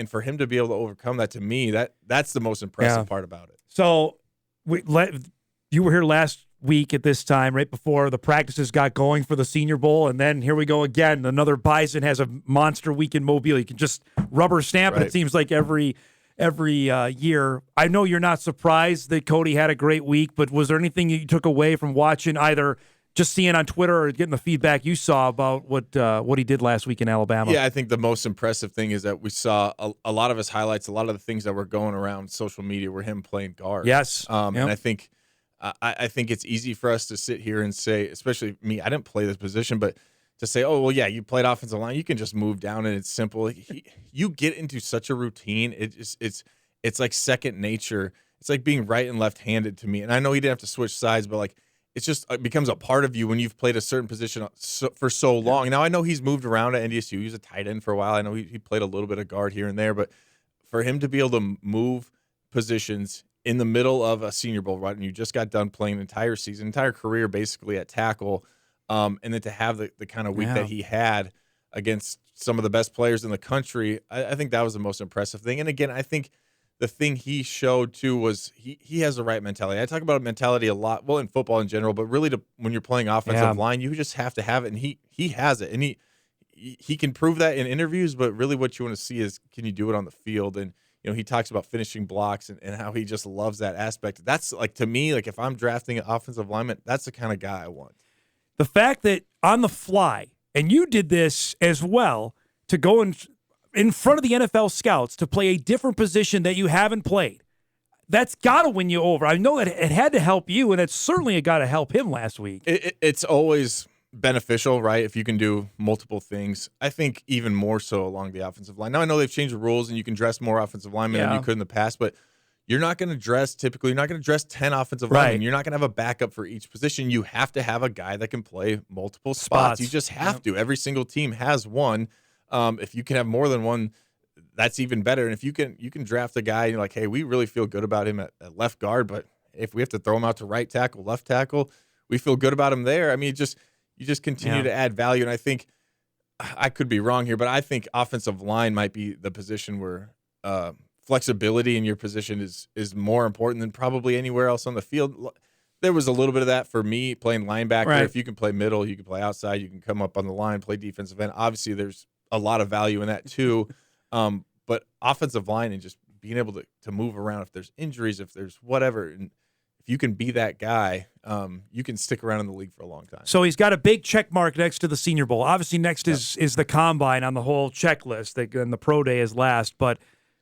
for him to be able to overcome that, to me, that's the most impressive part about it. So you were here last week at this time, right before the practices got going for the Senior Bowl, and then here we go again. Another Bison has a monster week in Mobile. You can just rubber stamp it. It seems like every year. I know you're not surprised that Cody had a great week, but was there anything you took away from watching, either just seeing on Twitter or getting the feedback you saw about what he did last week in Alabama? Yeah, I think the most impressive thing is that we saw a lot of his highlights, a lot of the things that were going around social media were him playing guard. Yes. And I think it's easy for us to sit here and say, especially me, I didn't play this position, but to say, oh, well, yeah, you played offensive line, you can just move down and it's simple. You get into such a routine. It's like second nature. It's like being right and left-handed to me. And I know he didn't have to switch sides, but it becomes a part of you when you've played a certain position for so long. Now, I know he's moved around at NDSU. He was a tight end for a while. I know he played a little bit of guard here and there, but for him to be able to move positions in the middle of a Senior Bowl, right, and you just got done playing an entire season, entire career basically at tackle, and then to have the kind of week that he had against some of the best players in the country, I think that was the most impressive thing. And again, I think the thing he showed too was he has the right mentality. I talk about mentality a lot, well, in football in general, but really when you're playing offensive line, you just have to have it, and he has it, and he can prove that in interviews. But really, what you want to see is, can you do it on the field? And he talks about finishing blocks and how he just loves that aspect. That's to me, if I'm drafting an offensive lineman, that's the kind of guy I want. The fact that on the fly, and you did this as well, to go in front of the NFL scouts to play a different position that you haven't played, that's got to win you over. I know that it had to help you, and it's certainly got to help him last week. It's always beneficial, right, if you can do multiple things. I think even more so along the offensive line. Now, I know they've changed the rules, and you can dress more offensive linemen than you could in the past, but you're not going to dress 10 offensive linemen. You're not going to have a backup for each position. You have to have a guy that can play multiple spots. You just have to. Every single team has one. If you can have more than one, that's even better. And if you can draft a guy and you're like, hey, we really feel good about him at left guard, but if we have to throw him out to right tackle, left tackle, we feel good about him there. I mean, you just continue to add value. And I think I could be wrong here, but I think offensive line might be the position where flexibility in your position is more important than probably anywhere else on the field. There was a little bit of that for me playing linebacker. Right. If you can play middle, you can play outside, you can come up on the line, play defensive end. Obviously, there's a lot of value in that too. But offensive line and just being able to move around, if there's injuries, if there's whatever, and if you can be that guy, you can stick around in the league for a long time. So he's got a big check mark next to the Senior Bowl. Obviously, next is the Combine on the whole checklist, and the Pro Day is last. But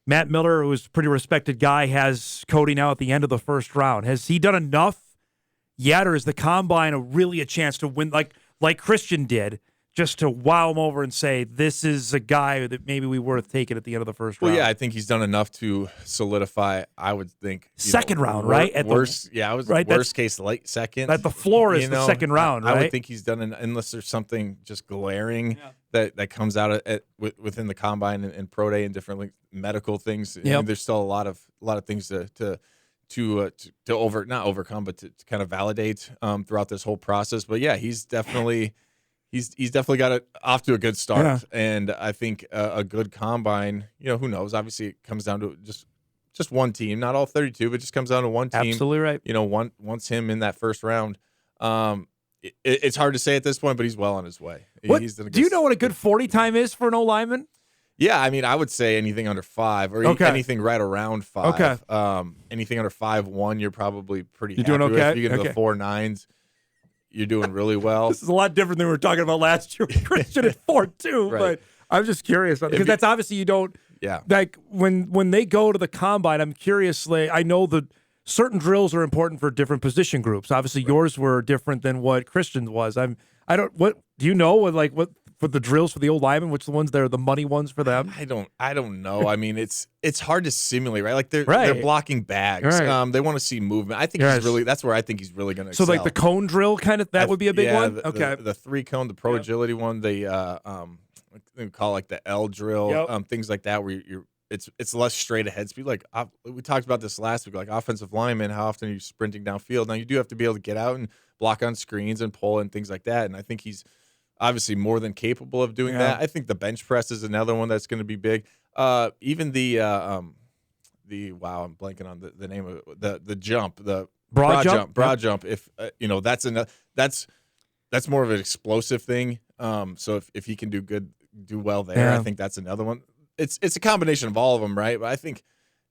Matt Miller, who's a pretty respected guy, has Cody now at the end of the first round. Has he done enough yet, or is the Combine really a chance to win, like Christian did, just to wow him over and say, this is a guy that maybe we worth taking at the end of the first round? Well, yeah, I think he's done enough to solidify, I would think. Second round, right? Worst case, late second. That the floor is the second round, right? I would think he's done unless there's something just glaring that comes out within the Combine and Pro Day and different medical things. I mean, there's still a lot of things to overcome, but to kind of validate throughout this whole process. But yeah, he's definitely got it off to a good start, and I think a good Combine. Who knows? Obviously, it comes down to just one team, not all 32, but just comes down to one team. Absolutely right. Wants him in that first round. It's hard to say at this point, but he's well on his way. Do you know what a good 40 time is for an O lineman? Yeah, I mean, I would say anything under 5 or anything right around 5. Okay. Anything under 5.1, you're probably pretty happy doing okay? with. You get into the 4.9s, you're doing really well. This is a lot different than we were talking about last year with Christian at 4.2, Right. but I'm just curious because that's obviously you don't. Yeah. Like when they go to the Combine, I'm curious. I know that certain drills are important for different position groups. Obviously, yours were different than what Christian's was. What do you know? What for the drills for the old linemen, which the ones that are the money ones for them? I don't know. I mean, it's hard to simulate, right? Like they're blocking bags. Right. They want to see movement. I think that's where I think he's really going to excel. So like the cone drill kind of, that would be a big one? Okay. The 3 cone, the pro agility one, they call it like the L drill, things like that where it's less straight ahead speed. Like we talked about this last week, like offensive linemen, how often are you sprinting downfield? Now you do have to be able to get out and block on screens and pull and things like that. And I think he's obviously more than capable of doing that. I think the bench press is another one that's going to be big. Even the I'm blanking on the name of it, the jump, the broad jump. If that's more of an explosive thing. So if he can do well there, I think that's another one. It's a combination of all of them, right? But I think,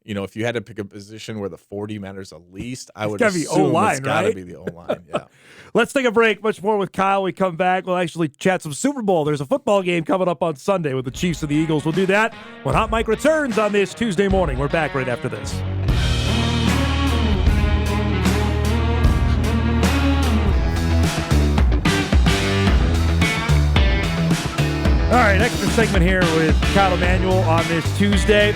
if you had to pick a position where the 40 matters the least, I would assume it's got to be the O-line, yeah. Let's take a break. Much more with Kyle. We come back. We'll actually chat some Super Bowl. There's a football game coming up on Sunday with the Chiefs and the Eagles. We'll do that when Hot Mike returns on this Tuesday morning. We're back right after this. All right, extra segment here with Kyle Emanuel on this Tuesday.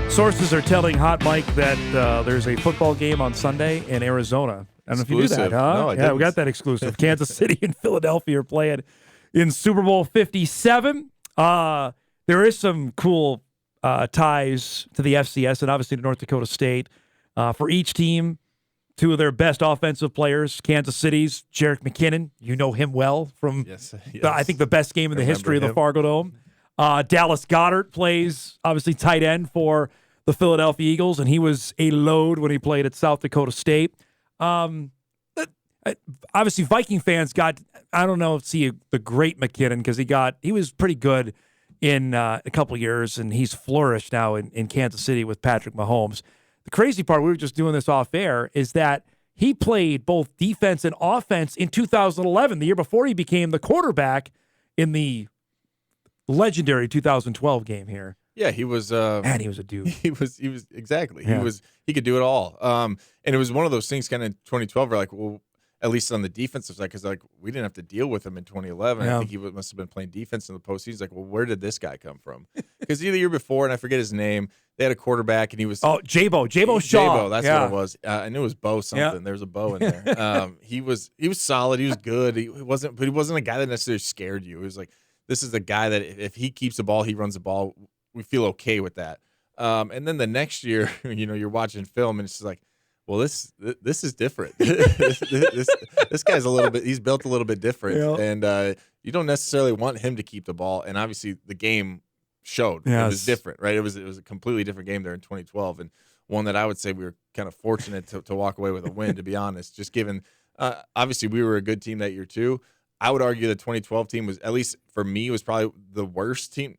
Sources are telling Hot Mike that there's a football game on Sunday in Arizona. I don't know if you knew that, huh? No, I didn't. We got that exclusive. Kansas City and Philadelphia are playing in Super Bowl 57. There is some cool ties to the FCS and obviously to North Dakota State. For each team, 2 of their best offensive players, Kansas City's Jerick McKinnon. You know him well from, I think, the best game in the history of the Fargo Dome. Dallas Goedert plays, obviously, tight end for the Philadelphia Eagles, and he was a load when he played at South Dakota State. Obviously, Viking fans got, I don't know, see the great McKinnon because he was pretty good in a couple of years, and he's flourished now in Kansas City with Patrick Mahomes. The crazy part, we were just doing this off air, is that he played both defense and offense in 2011, the year before he became the quarterback in the legendary 2012 game here. Yeah, he was. Man, he was a dude. He was exactly. Yeah. He could do it all. And it was one of those things, kind of in 2012, where like, well, at least on the defensive side, because like we didn't have to deal with him in 2011. I think he must have been playing defense in the postseason. Like, well, where did this guy come from? Because the year before, and I forget his name, they had a quarterback, and he was Jabo Shaw. That's what it was. I knew it was Bo something. Yeah. There was a Bo in there. He was solid. He was good. He wasn't a guy that necessarily scared you. It was like, this is the guy that if he keeps the ball, he runs the ball. we feel okay with that. And then the next year, you're watching film and it's just like, well, this is different. this guy's he's built a little bit different, and you don't necessarily want him to keep the ball. And obviously, the game showed it was different, right? It was a completely different game there in 2012, and one that I would say we were kind of fortunate to walk away with a win. To be honest, just given obviously we were a good team that year too. I would argue the 2012 team was, at least for me, was probably the worst team.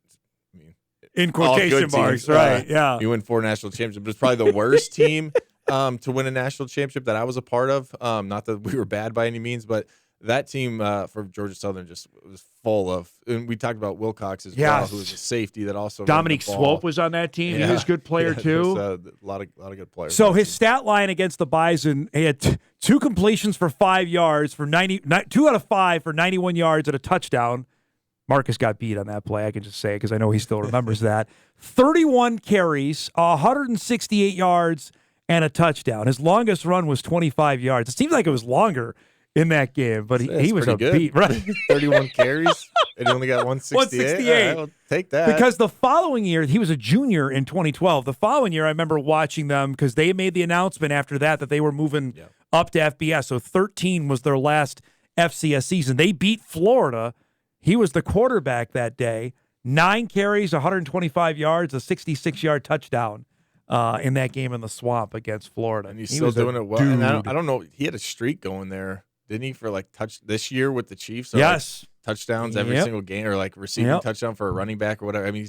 I mean, in quotation marks, right? Yeah, you win 4 national championships, but it's probably the worst team to win a national championship that I was a part of. Not that we were bad by any means, but that team for Georgia Southern just was full of, and we talked about Wilcox as well, who was a safety that also Dominique Swope was on that team. He was a good player too. A lot of good players. So his stat line against the Bison, he had 2 completions for 5 yards for 2 out of 5 for 91 yards and a touchdown. Marcus got beat on that play, I can just say, because I know he still remembers that. 31 carries, 168 yards, and a touchdown. His longest run was 25 yards. It seems like it was longer in that game, but he was a beat, right? 31 carries, and he only got 168. 168. Right, I'll take that. Because the following year, he was a junior in 2012. The following year, I remember watching them because they made the announcement after that they were moving up to FBS. So 13 was their last FCS season. They beat Florida. He was the quarterback that day. 9 carries, 125 yards, a 66-yard touchdown. In that game in the Swamp against Florida. And he's still doing it well. Dude. And I don't know, he had a streak going there, didn't he, for this year with the Chiefs? So yes. Touchdowns every single game, or like receiving touchdown for a running back or whatever. I mean,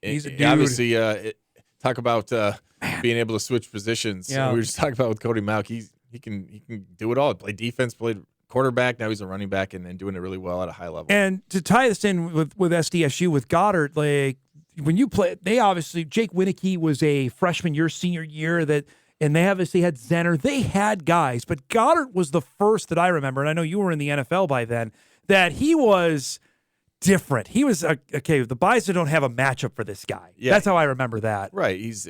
he's a dude. Obviously, talk about being able to switch positions. Yeah. We were just talking about with Cody Mauch. He can do it all. Play defense, played quarterback. Now he's a running back and doing it really well at a high level. And to tie this in with SDSU, with Goddard, like, when you play, they obviously, Jake Winicky was a freshman year, senior year, and they obviously had Zenner. They had guys, but Goddard was the first that I remember, and I know you were in the NFL by then, that he was different. He was, okay, the Bison don't have a matchup for this guy. Yeah. That's how I remember that. Right. It's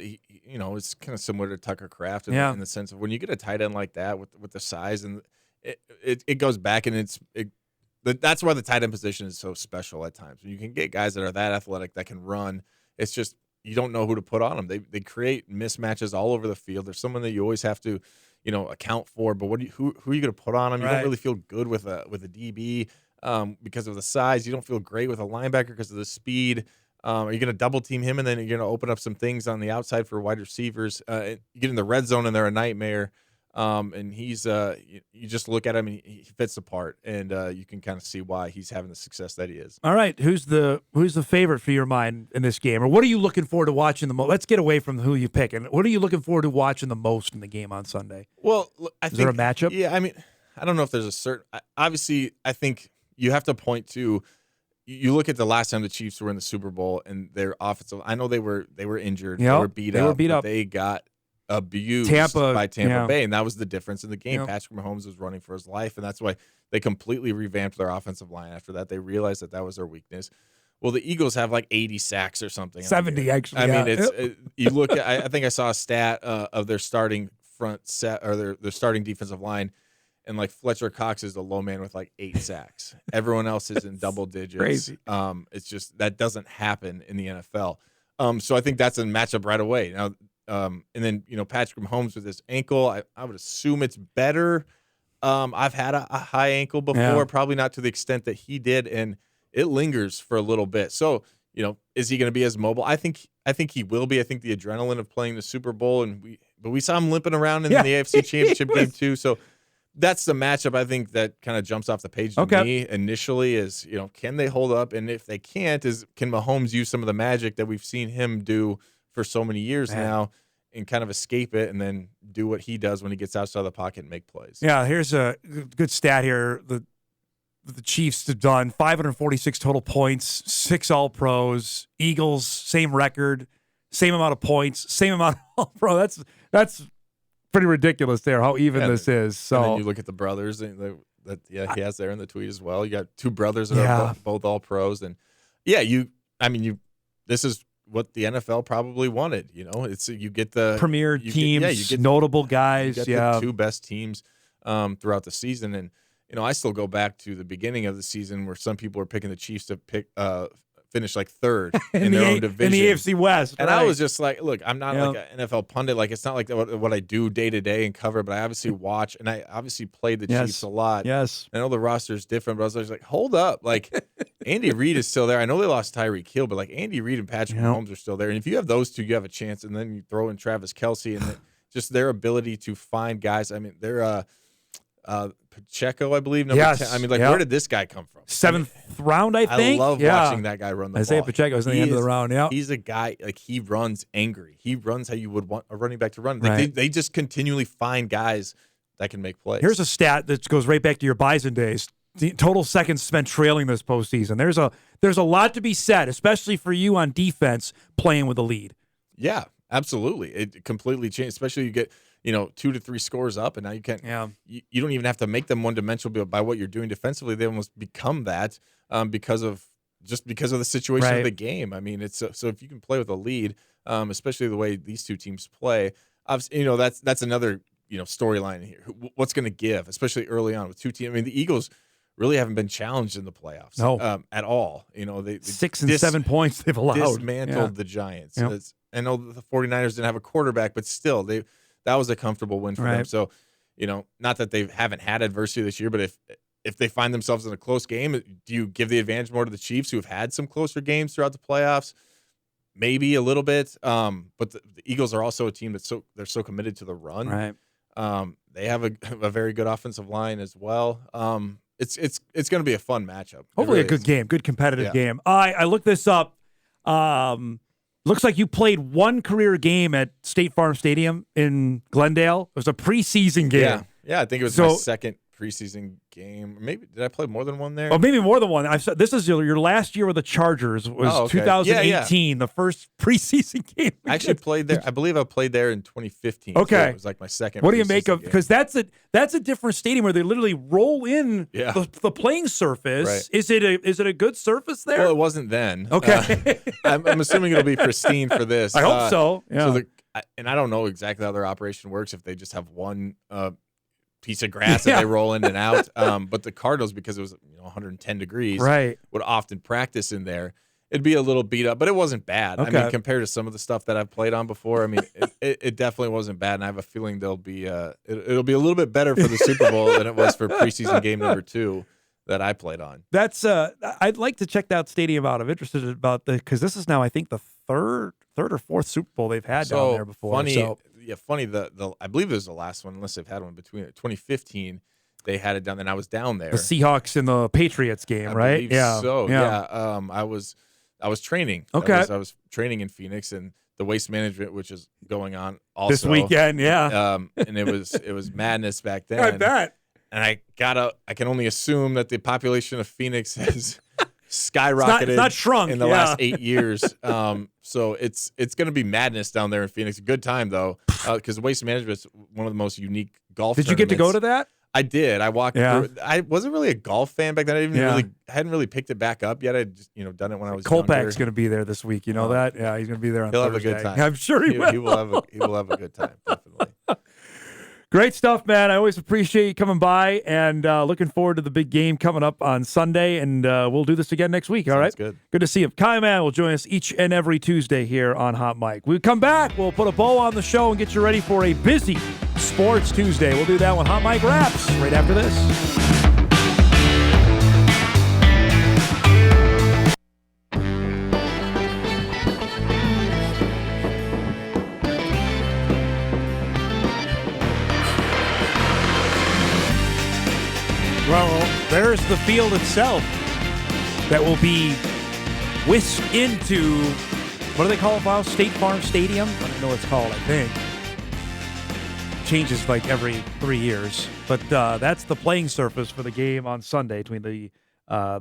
kind of similar to Tucker Kraft in the sense of when you get a tight end like that with the size, and it goes back, and that's why the tight end position is so special at times. When you can get guys that are that athletic that can run, it's just you don't know who to put on them. They create mismatches all over the field. There's someone that you always have to, account for. But who are you going to put on them? You don't really feel good with a DB because of the size. You don't feel great with a linebacker because of the speed. Are you going to double team him, and then you're going to open up some things on the outside for wide receivers? You get in the red zone, and they're a nightmare. And he's you just look at him and he fits the part, and you can kind of see why he's having the success that he is. All right, who's the favorite for your mind in this game, or what are you looking forward to watching the most? Let's get away from who you pick, and what are you looking forward to watching the most in the game on Sunday? Well, I think there a matchup? Yeah, I mean, I don't know if there's a certain. Obviously, I think you have to point to. You look at the last time the Chiefs were in the Super Bowl and their offensive. I know they were injured. They were beat up. They got abused by Tampa Bay, and that was the difference in the game. Patrick Mahomes was running for his life, and that's why they completely revamped their offensive line after that. They realized that was their weakness. Well, the Eagles have like 80 sacks or something. 70, actually. I mean, you look at. I think I saw a stat of their starting front set or their starting defensive line, and like Fletcher Cox is the low man with like 8 sacks. Everyone else is in double digits. Crazy. It's just that doesn't happen in the NFL. So I think that's a matchup right away. Now. And then, Patrick Mahomes with his ankle, I would assume it's better. I've had a high ankle before, probably not to the extent that he did, and it lingers for a little bit. So, is he going to be as mobile? I think he will be. I think the adrenaline of playing the Super Bowl, but we saw him limping around in the AFC Championship game too. So that's the matchup I think that kind of jumps off the page to me initially is, can they hold up? And if they can't, can Mahomes use some of the magic that we've seen him do for so many years now and kind of escape it and then do what he does when he gets outside the pocket and make plays. Yeah, here's a good stat here. The Chiefs have done 546 total points, 6 All-Pros. Eagles, same record, same amount of points, same amount of All-Pro. That's pretty ridiculous there, how even this is. So and then you look at the brothers that he has there in the tweet as well. You got 2 brothers that are both All-Pros. And, this is what the NFL probably wanted, it's you get the premier teams, you get notable guys, the 2 best teams throughout the season. And I still go back to the beginning of the season where some people were picking the Chiefs to finished like third in their own division. In the AFC West. And right. I was just like, look, I'm not like an NFL pundit. Like, it's not like what I do day to day and cover, but I obviously watch, and I obviously played the Chiefs a lot. Yes. I know the roster is different, but I was like, hold up. Like, Andy Reid is still there. I know they lost Tyreek Hill, but like Andy Reid and Patrick Mahomes are still there. And if you have those two, you have a chance. And then you throw in Travis Kelce and just their ability to find guys. I mean, they're Pacheco, I believe. Number 10. I mean, like, where did this guy come from? 7th round, I think. I love watching that guy run the Isaiah ball. Pacheco is in the end of the round. Yeah, he's a guy, like, he runs angry. He runs how you would want a running back to run. Like, they just continually find guys that can make plays. Here's a stat that goes right back to your Bison days. The total seconds spent trailing this postseason. There's a lot to be said, especially for you on defense playing with a lead. Yeah, absolutely. It completely changed, especially you get 2 to 3 scores up, and now you can't. Yeah. You don't even have to make them one-dimensional by what you're doing defensively. They almost become that because of the situation of the game. I mean, it's so if you can play with a lead, especially the way these two teams play, that's another storyline here. What's going to give, especially early on with two teams? I mean, the Eagles really haven't been challenged in the playoffs at all. They 6 and 7 points they've allowed. Dismantled the Giants. Yep. I know the 49ers didn't have a quarterback, but still that was a comfortable win for them. So, not that they haven't had adversity this year, but if they find themselves in a close game, do you give the advantage more to the Chiefs, who have had some closer games throughout the playoffs? Maybe a little bit. But the Eagles are also a team they're so committed to the run. Right. They have a very good offensive line as well. It's going to be a fun matchup. Hopefully, a good game, good competitive game. I looked this up. Looks like you played one career game at State Farm Stadium in Glendale. It was a preseason game. Yeah. I think it was my second preseason game. Maybe did I play more than one there? Oh, maybe more than one. This is your last year with the Chargers. Was 2018, the first preseason game. I actually played there. I believe I played there in 2015. Okay, so it was like my second. What do you make of? Because that's a different stadium where they literally roll in the playing surface. Right. Is it a good surface there? Well, it wasn't then. Okay, I'm assuming it'll be pristine for this. I hope so. Yeah. So and I don't know exactly how their operation works. If they just have one piece of grass that they roll in and out. But the Cardinals, because it was 110 degrees, would often practice in there. It'd be a little beat up, but it wasn't bad. Okay. I mean, compared to some of the stuff that I've played on before, I mean, it definitely wasn't bad. And I have a feeling it'll be a little bit better for the Super Bowl than it was for preseason game number 2 that I played on. That's I'd like to check that stadium out. I'm interested about because this is now, I think, the third or fourth Super Bowl they've had down there before. Funny. The I believe it was the last one, unless they've had one between 2015. They had it down, and I was down there. The Seahawks and the Patriots game, right? So I was training. Okay, I was training in Phoenix, and the Waste Management, which is going on also this weekend. Yeah, and it was madness back then. I bet. And I can only assume that the population of Phoenix has skyrocketed. It's not shrunk in the last 8 years. So it's going to be madness down there in Phoenix. A good time though, because Waste Management is one of the most unique golf. Did you get to go to that? I did. I walked through. I wasn't really a golf fan back then. I hadn't really picked it back up yet. I just done it when I was younger. Kolpak's going to be there this week. You know that? Yeah, he's going to be there on Thursday. He'll have a good time. I'm sure he will. He will have a good time. Definitely. Great stuff, man. I always appreciate you coming by, and looking forward to the big game coming up on Sunday, and we'll do this again next week, all right? Good. Good to see you. Kai Man will join us each and every Tuesday here on Hot Mic. When we come back, we'll put a bow on the show and get you ready for a busy Sports Tuesday. We'll do that when Hot Mic wraps right after this. Well, there's the field itself that will be whisked into, what do they call it now? State Farm Stadium? I don't know what it's called, I think. Changes like every 3 years. But that's the playing surface for the game on Sunday between the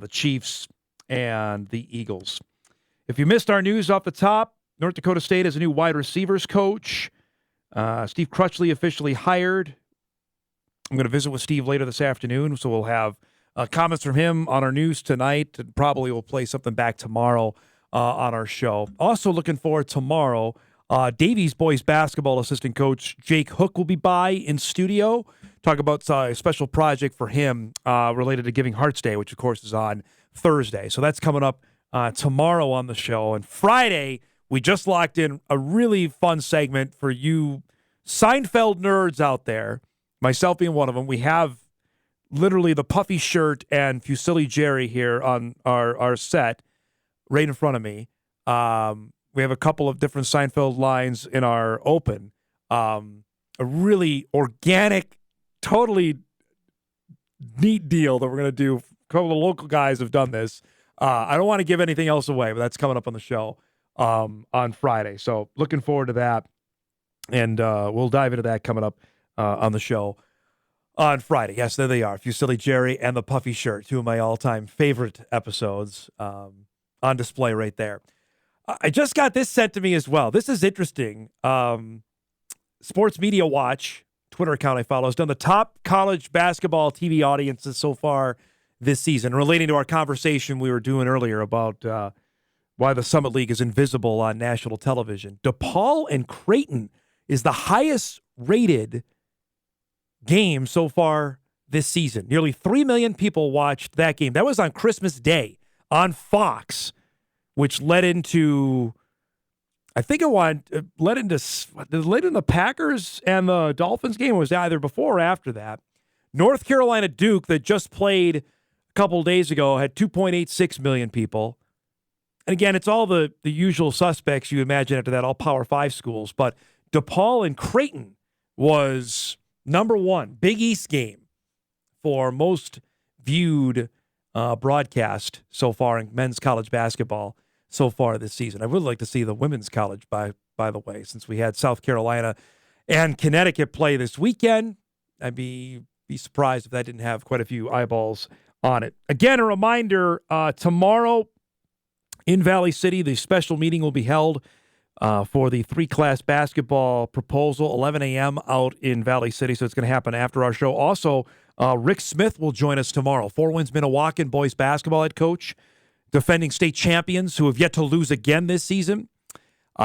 Chiefs and the Eagles. If you missed our news off the top, North Dakota State has a new wide receivers coach. Steve Crutchley officially hired. I'm going to visit with Steve later this afternoon, so we'll have comments from him on our news tonight, and probably we'll play something back tomorrow on our show. Also looking forward tomorrow, Davies boys basketball assistant coach Jake Hook will be by in studio, talk about a special project for him related to Giving Hearts Day, which of course is on Thursday. So that's coming up tomorrow on the show. And Friday, we just locked in a really fun segment for you Seinfeld nerds out there, myself being one of them. We have literally the puffy shirt and Fusilli Jerry here on our set right in front of me. We have a couple of different Seinfeld lines in our open. A really organic, totally neat deal that we're going to do. A couple of local guys have done this. I don't want to give anything else away, but that's coming up on the show on Friday. So looking forward to that. And we'll dive into that coming up on the show on Friday. Yes, there they are. Fusilli Jerry and the puffy shirt, two of my all-time favorite episodes on display right there. I just got this sent to me as well. This is interesting. Sports Media Watch, Twitter account I follow, has done the top college basketball TV audiences so far this season, relating to our conversation we were doing earlier about why the Summit League is invisible on national television. DePaul and Creighton is the highest rated game so far this season. Nearly 3 million people watched that game. That was on Christmas Day on Fox, which led into, I think it led into the Packers and the Dolphins game. It was either before or after that. North Carolina Duke, that just played a couple days ago, had 2.86 million people. And again, it's all the usual suspects you imagine after that, all Power 5 schools. But DePaul and Creighton was number one, Big East game for most viewed broadcast so far in men's college basketball so far this season. I would like to see the women's college, by the way, since we had South Carolina and Connecticut play this weekend. I'd be surprised if that didn't have quite a few eyeballs on it. Again, a reminder, tomorrow in Valley City, the special meeting will be held for the 3-class basketball proposal, 11 a.m. out in Valley City, so it's going to happen after our show. Also, Rick Smith will join us tomorrow, Four Winds Minnewacan boys basketball head coach, defending state champions who have yet to lose again this season.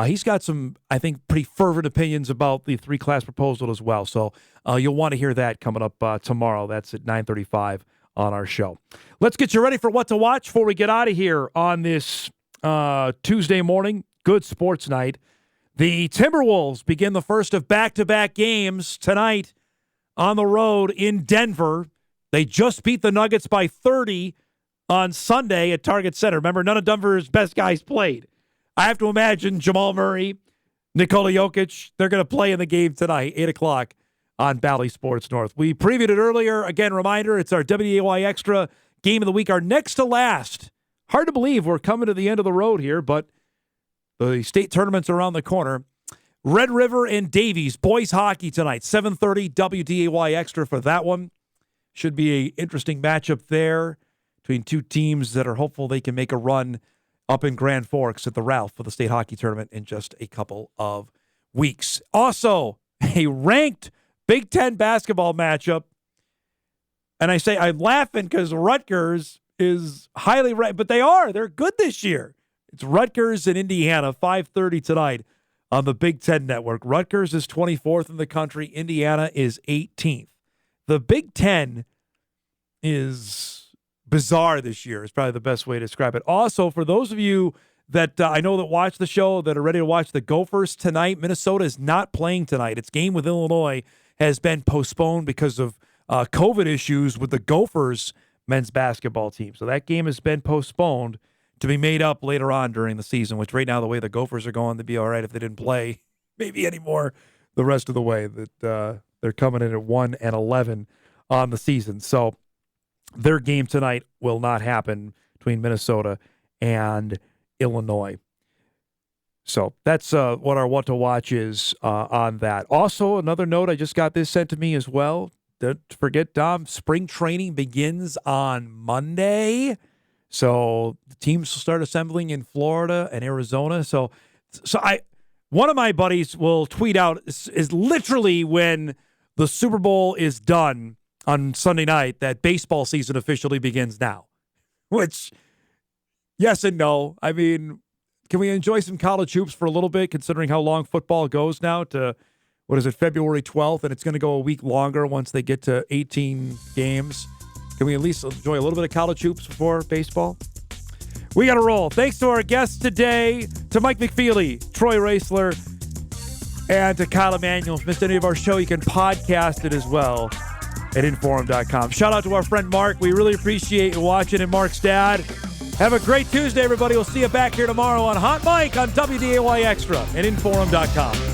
He's got some, I think, pretty fervent opinions about the 3-class proposal as well, so you'll want to hear that coming up tomorrow. That's at 9:35 on our show. Let's get you ready for what to watch before we get out of here on this Tuesday morning. Good sports night. The Timberwolves begin the first of back-to-back games tonight on the road in Denver. They just beat the Nuggets by 30 on Sunday at Target Center. Remember, none of Denver's best guys played. I have to imagine Jamal Murray, Nikola Jokic, they're going to play in the game tonight, 8 o'clock on Bally Sports North. We previewed it earlier. Again, reminder, it's our WDAY Extra Game of the Week, our next to last. Hard to believe we're coming to the end of the road here, but the state tournament's around the corner. Red River and Davies, boys hockey tonight, 7:30 WDAY Extra for that one. Should be an interesting matchup there between two teams that are hopeful they can make a run up in Grand Forks at the Ralph for the state hockey tournament in just a couple of weeks. Also, a ranked Big Ten basketball matchup. And I say I'm laughing because Rutgers is highly ranked, but they're good this year. It's Rutgers and Indiana, 5:30 tonight on the Big Ten Network. Rutgers is 24th in the country. Indiana is 18th. The Big Ten is bizarre this year is probably the best way to describe it. Also, for those of you that I know that watch the show, that are ready to watch the Gophers tonight, Minnesota is not playing tonight. Its game with Illinois has been postponed because of COVID issues with the Gophers men's basketball team. So that game has been postponed to be made up later on during the season, which right now, the way the Gophers are going, they'd be all right if they didn't play maybe anymore the rest of the way. That they're coming in at 1-11 on the season. So their game tonight will not happen between Minnesota and Illinois. So that's what our what to watch is on that. Also, another note, I just got this sent to me as well. Don't forget, Dom, spring training begins on Monday. So the teams will start assembling in Florida and Arizona. So one of my buddies will tweet out is literally when the Super Bowl is done on Sunday night that baseball season officially begins now. Which, yes and no. I mean, can we enjoy some college hoops for a little bit, considering how long football goes now to, February 12th, and it's going to go a week longer once they get to 18 games. Can we at least enjoy a little bit of college hoops before baseball? We got to roll. Thanks to our guests today, to Mike McFeely, Troy Roesler, and to Kyle Emanuel. If you missed any of our show, you can podcast it as well at InForum.com. Shout out to our friend Mark. We really appreciate you watching, and Mark's dad. Have a great Tuesday, everybody. We'll see you back here tomorrow on Hot Mike on WDAY Extra and InForum.com.